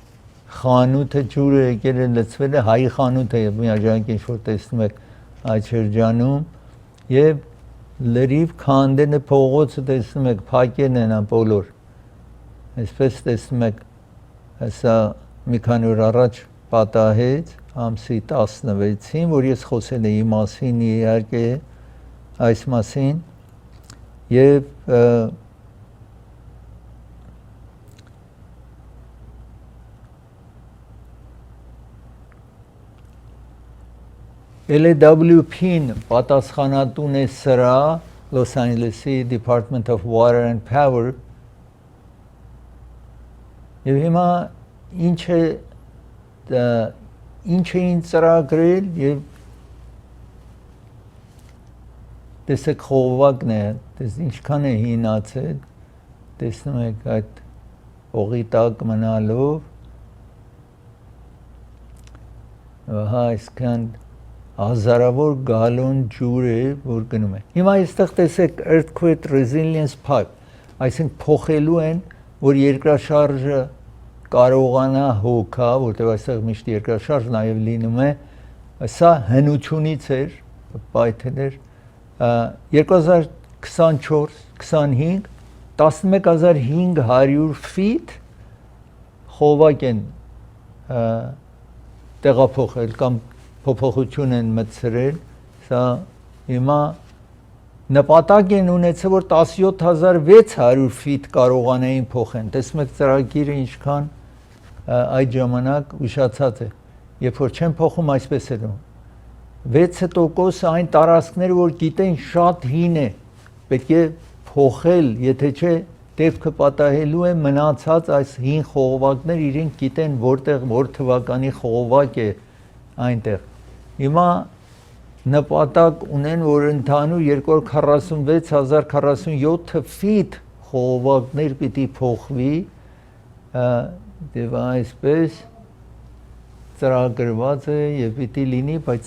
խանութը ջուրը եկել է լցվել է, հայի խանութը եւ միաժամանակ ինչ որ տեսնում եք այդ շրջանում եւ լրիվ քանդեն է փողոցը տեսնում եք փակեն են բոլոր այսպես տեսնում եք հեսա մի քանի օր առաջ պատահեց ամսի 16-ին որ ես խոսել էի մասին իհարկե այս մասին եւ LAWP-ն պատասխանատուն է սրա Los Angeles-ի Department of Water and Power եւ հիմա ինչ էին ծրագրել եւ տեսեք խողովակն է, ինչքան է հինացել, տեսնում եք այդ օղի տակ մնալով, հա այսքան հազարավոր գալոն ջուր է, որ գնում է։ Հիմա այստեղ տեսեք earthquake resilience pipe, այսինքն փոխելու են, որ երկրաշարժը կարողանա հոգա, որտեղ այստեղ միշտ երկրաշարժ նաև լինում է, սա հնությունից էր, պայթել էր 2024-25 11500 ֆիտ խողովակ են տեղափոխել կամ փոփոխություն են մտցրել, սա հիմա նպատակ են ունեցել, որ 17600 ֆիտ կարողանային փոխեն։ Տեսնում եք ծրագիրը ինչքան այդ ժամանակ ուշացած է։ Երբ որ չեն փոխում, այսպես է դնում։ 6% այն տարածքները, որ գիտեն շատ հին է, պետք է փոխել, եթե չէ դեպքը պատահելու է մնացած այս հին խողովակներ իրենք գիտեն որտեղ որ թվականի խողովակ է այնտեղ։ Հիմա նպատակ ունեն, որ ընդհանուր 246047 ֆիտ խողովակներ պիտի փոխվի, դեպ այսպես ծրագրված է եւ պիտի լինի, բայց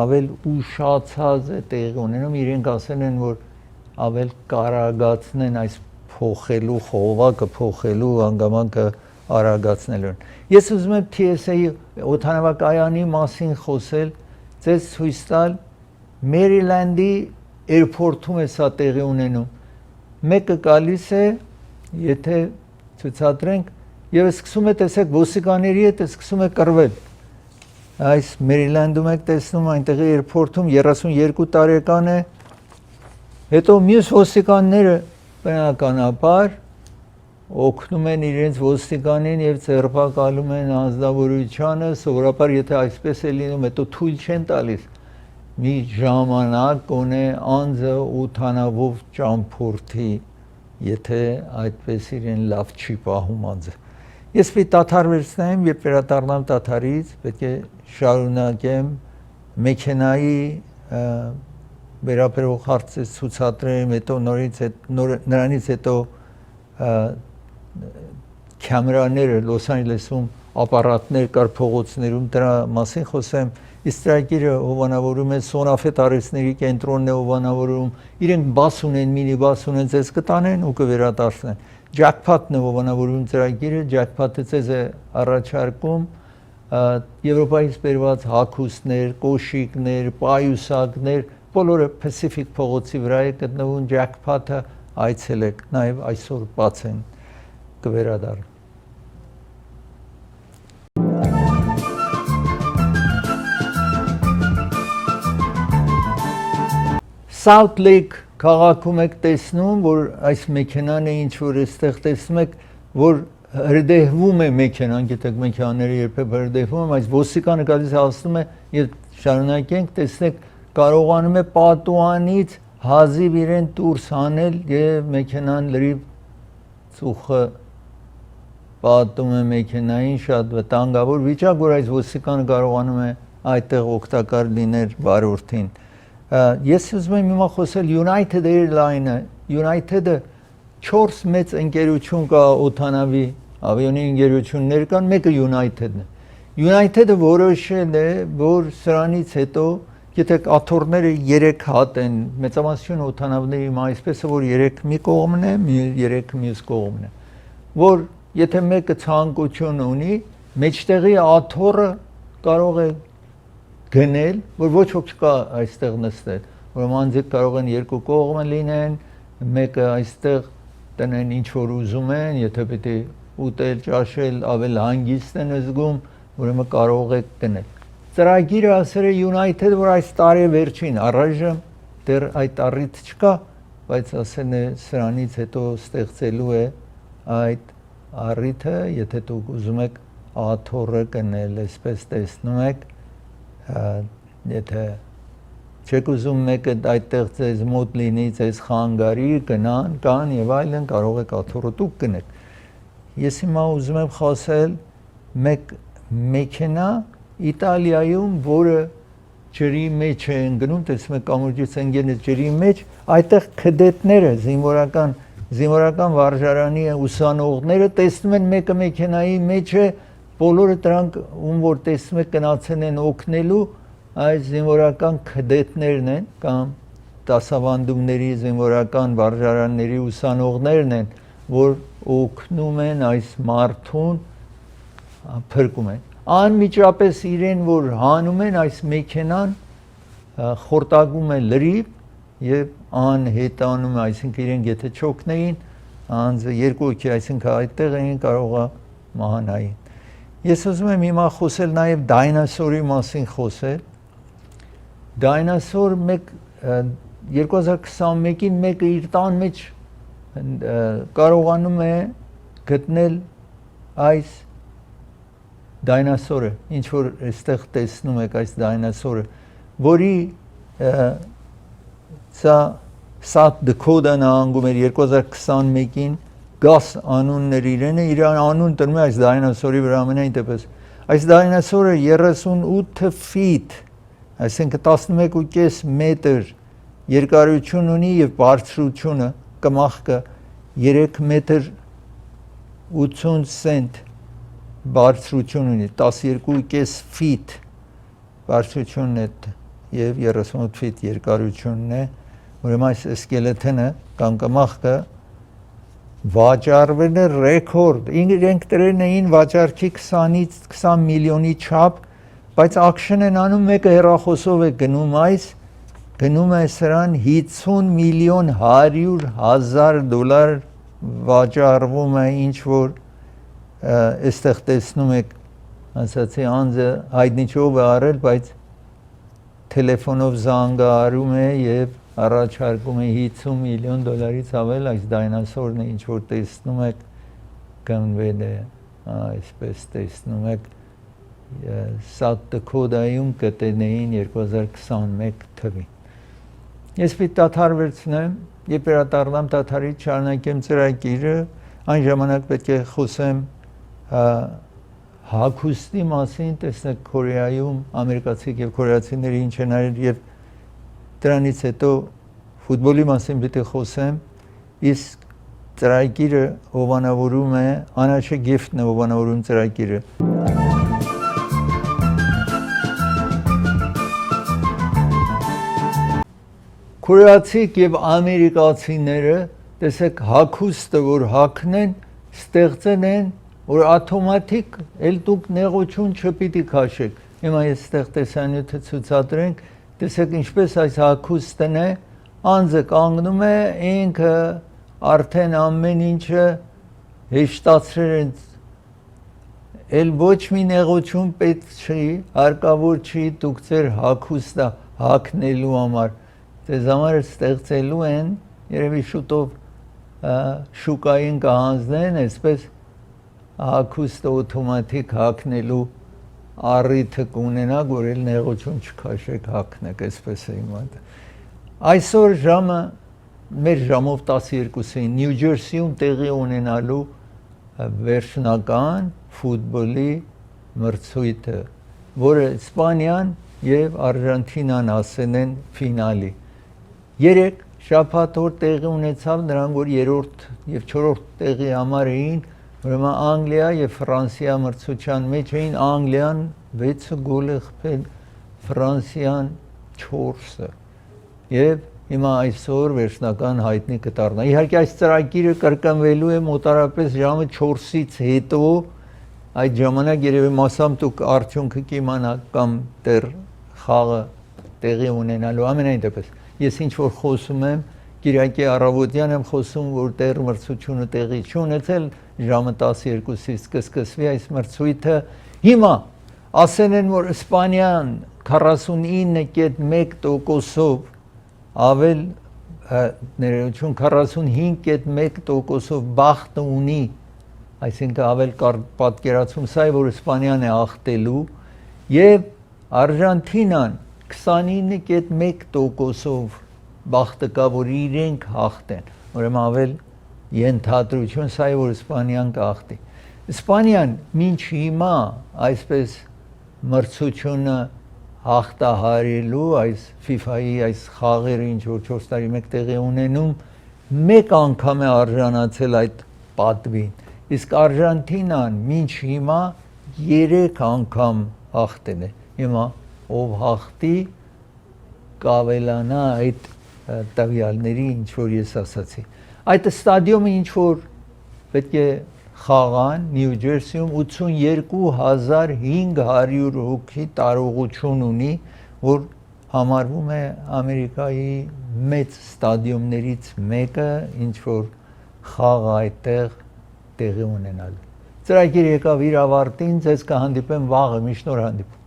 ավել ուշացած է տեղի ունենում, իրենք ասել են, որ ավել կարագացնեն այս փոխելու խողովակը փոխելու հանգամանքը արագացնելու։ Ես ուզում եմ TSA-ի օդանավակայանի մասին խոսել, ցես ցույց տալ Մերիլանդի էրպորտում է սա տեղի ունենում։ Մեկը գալիս է, եթե ցուցադրենք, եւ սկսում է տեսեք ոստիկանների հետ սկսում է կռվել։ Այս Մերիլանդում եք տեսնում այնտեղի էրպորտում 32 տարեկան է, հետո մյուս ոստիկանները բնականաբար օգնում են իրենց ոստիկանին եւ ձերբակալում են անձնավորությանը, սովորաբար եթե այսպես է լինում, հետո թույլ չեն տալիս։ Մի ժամանակ ունե անձը օդանավով ճամփորդի, եթե այդպես իրեն լավ չի պահում անձը։ Ես պիտի դադարեցնեմ, երբ վերադառնամ դադարից, պետք է շարունակեմ մեքենայի վերաբերող հարցը ցուցադրեմ, հետո նրանից հետո կամերաները Լոս Անջելեսում ապարատներ կար փողոցներում, դրա մասին խոսեմ։ Իսկ ծրագիրը հովանավորում է Սոնաֆե տարեցների կենտրոնն է հովանավորում, իրենք բաս ունեն, մինի բաս ունեն, ձեզ կտանեն ու կվերադարձնեն։ Ջակփաթն է հովանավորում ծրագիրը, ջակփաթը ձեզ է առաջարկում Եվրոպայից բերված հագուստներ, կոշիկներ, պայուսակներ, բոլորը Pacific փողոցի վրա է գտնվում, ջակփաթը այցելեք, նաև այսօր բաց են կվերադառնան։ South Lake քաղաքում եք տեսնում, որ այս մեքենան է ինչ որ այստեղ տեսնում եք, որ հրդեհվում է մեքենան, գիտեք մեքենաները երբեք հրդեհվում են, այս ոստիկանը գալիս հասնում է եւ շարունակենք, տեսնեք կարողանում է պատուանից հազիվ իրեն դուրս հանել եւ մեքենան լրիվ ծուխը պատում է մեքենային, շատ վտանգավոր վիճակ, որ այս ոստիկանը կարողանում է այդտեղ օգտակար լինել վարորդին։ Ես ուզում եմ հիմա խոսել United Airlines-ը, United-ը 4 մեծ ընկերություն կա օդանավի ավիոնի ընկերություններ կան, մեկը United-ն է։ United-ը որոշել է, որ սրանից հետո, գիտեք, աթոռները 3 հատ են, մեծամասնություն օդանավների այսպես է, որ 3 մի կողմն է, 3 մյուս կողմն է, որ եթե մեկը ցանկություն ունի, մեջտեղի աթոռը կարող է գնել, որ ոչ ոք չկա այստեղ նստել, որ անձիկ կարող են երկու կողմը լինեն, մեկը այստեղ տնեն ինչ որ ուզում են, եթե պետք է ուտել, ճաշել, ավել հանգիստ են զգում, ուրեմն կարող եք գնել։ Ծրագիրը ասել է United, որ այս տարի վերջին առայժմ դեռ այդ առիթ չկա, բայց ասել է սրանից հետո ստեղծելու է այդ առիթը, եթե դուք ուզում եք աթոռը գնել, այսպես տեսնում եք, եթե չեք ուզում մեկը այդտեղ ձեզ մոտ լինի, ձեզ խանգարի, գնան, կան եւ այլն, կարող եք աթոռը դուք գնեք։ Ես հիմա ուզում եմ խոսել մեկ մեքենա Իտալիայում, որը ջրի մեջ է ընկնում, տեսնում եք կամուրջից ընկել է ջրի մեջ, այդտեղ քդետները, զինվորական վարժարանի ուսանողները տեսնում են մեկը մեքենայի մեջ է, բոլորը դրանք ում որ տեսնում եք գնացել են օգնելու, այս զինվորական քդետներն են կամ դասավանդումների զինվորական վարժարանների ուսանողներն են, որ օգնում են այս մարդուն փրկում են։ Անմիջապես իրեն որ հանում են այս մեքենան խորտակում է լրիվ եւ անհետանում է, այսինքն իրենք եթե չօգնեին, անձը երկու հոգի, այսինքն այդտեղ էին կարողա մահանային։ Ես ուզում եմ հիմա խոսել նաև դայնասորի մասին խոսել։ Դայնասոր մեկ 2021-ին մեկը իր տան մեջ կարողանում է գտնել այս դայնասորը, ինչ որ այստեղ տեսնում եք այս դայնասորը, որի սա South Dakota նահանգում էր 2021-ին Գաս անունն էր իրենը, իր անուն տրում է այս դայնասորի վրա ամենայն դեպս։ Այս դայնասորը 38 ֆիտ, այսինքն 11.5 մետր երկարություն ունի եւ բարձրությունը կմախքը 3 մետր 80 սենտ բարձրություն ունի, 12.5 ֆիտ բարձրությունն է եւ 38 ֆիտ երկարությունն է, ուրեմն այս սկելեթոնը կամ կմախքը վաճառվել է ռեկորդ, իրենք դրել էին վաճառքի 20-ից 20 միլիոնի չափ, բայց auction են անում, մեկը հեռախոսով է գնում այս, գնում է սրան 50 միլիոն 100,000 դոլար վաճառվում է, ինչ որ այստեղ տեսնում եք, ասացի անձը հայտնի չով է արել, բայց տելեֆոնով զանգահարում է եւ առաջարկում է 50 միլիոն դոլարից ավել այս դայնասորն է, ինչ որ տեսնում եք, գնվել է, այսպես տեսնում եք, South Dakota-ում գտնեին 2021 թվին։ Ես պիտի դադար վերցնեմ, երբ վերադառնամ դադարից շարունակեմ ծրագիրը, այն ժամանակ պետք է խոսեմ հագուստի մասին, տեսնեք Կորեայում ամերիկացիք եւ կորեացիները ինչ են արել եւ դրանից հետո ֆուտբոլի մասին պիտի խոսեմ, իսկ ծրագիրը հովանավորում է, Անաշե Գիֆտն է հովանավորում ծրագիրը։ Կորեացիք եւ ամերիկացիները, տեսեք հագուստը, որ հագնեն, ստեղծել են, որ ավտոմատիկ էլ դուք նեղություն չպիտի քաշեք։ Հիմա ես ստեղ տեսանյութը ցուցադրենք, տեսեք ինչպես այս հագուստն է, անձը կանգնում է, ինքը արդեն ամեն ինչը հեշտացրել են, էլ ոչ մի նեղություն պետք չի, հարկավոր չի դուք ձեր հագուստը հագնելու համար, ձեզ համար ստեղծելու են, երևի շուտով շուկային կհանձնեն, այսպես հագուստը օտոմատիկ հագնելու առիթը կունենաք, որ էլ նեղություն չքաշեք հագնեք, այսպես է իմը։ Այսօր ժամը մեր ժամով 12-ին Նյու Ջերսիում տեղի ունենալու վերջնական ֆուտբոլի մրցույթը, որը Իսպանիան եւ Արժանտինան ասեն են ֆինալի։ 3 շաբաթ օր տեղի ունեցավ նրանք, որ 3-րդ եւ 4-րդ տեղի համար էին, ուրեմն Անգլիա եւ Ֆրանսիա մրցության մեջ էին, Անգլիան 6 գոլ է խփել, Ֆրանսիան 4-ը։ Եվ հիմա այսօր վերջնական հայտնի կդառնա։ Իհարկե այս ծրագիրը կրկնվելու է մոտարապես ժամը 4-ից հետո, այդ ժամանակ երևի մասամբ դուք արդյունքը կիմանաք կամ դեռ խաղը տեղի ունենալու ամենայն դեպս։ Ես ինչ որ խոսում եմ, Կիրակի առավոտյան եմ խոսում, որ դեռ մրցությունը տեղի չունեցել, ժամը 12-ից կսկսվի այս մրցույթը։ Հիմա ասեն են, որ Իսպանիան 49.1%-ով ավել ներողություն 45.1%-ով բախտ ունի, այսինքն ավել պատկերացում սա է, որ Իսպանիան է հաղթելու, եւ Արժանտինան 29.1%-ով բախտը կա, որ իրենք հաղթեն, ուրեմն ավել ենթադրություն սա է, որ Իսպանիան կհաղթի։ Իսպանիան մինչ հիմա այսպես մրցությունը հաղթահարելու այս FIFA-ի այս խաղերը, ինչ որ 4 տարի մեկ տեղի ունենում, մեկ անգամ է արժանացել այդ պատվին, իսկ Արժանտինան մինչ հիմա 3 անգամ հաղթել է։ Հիմա ով հաղթի կավելանա այդ տվյալների, ինչ որ ես ասացի։ Այդ ստադիոմը ինչ որ պետք է խաղան Նյու Ջերսիում 82,500 հոգի տարողություն ունի, որ համարվում է Ամերիկայի մեծ ստադիոմներից մեկը, ինչ որ խաղը այդտեղ տեղի ունենալու։ Ծրագիրը եկավ իր ավարտին, ձեզ կհանդիպեմ վաղը, մի շնորհանդիպում։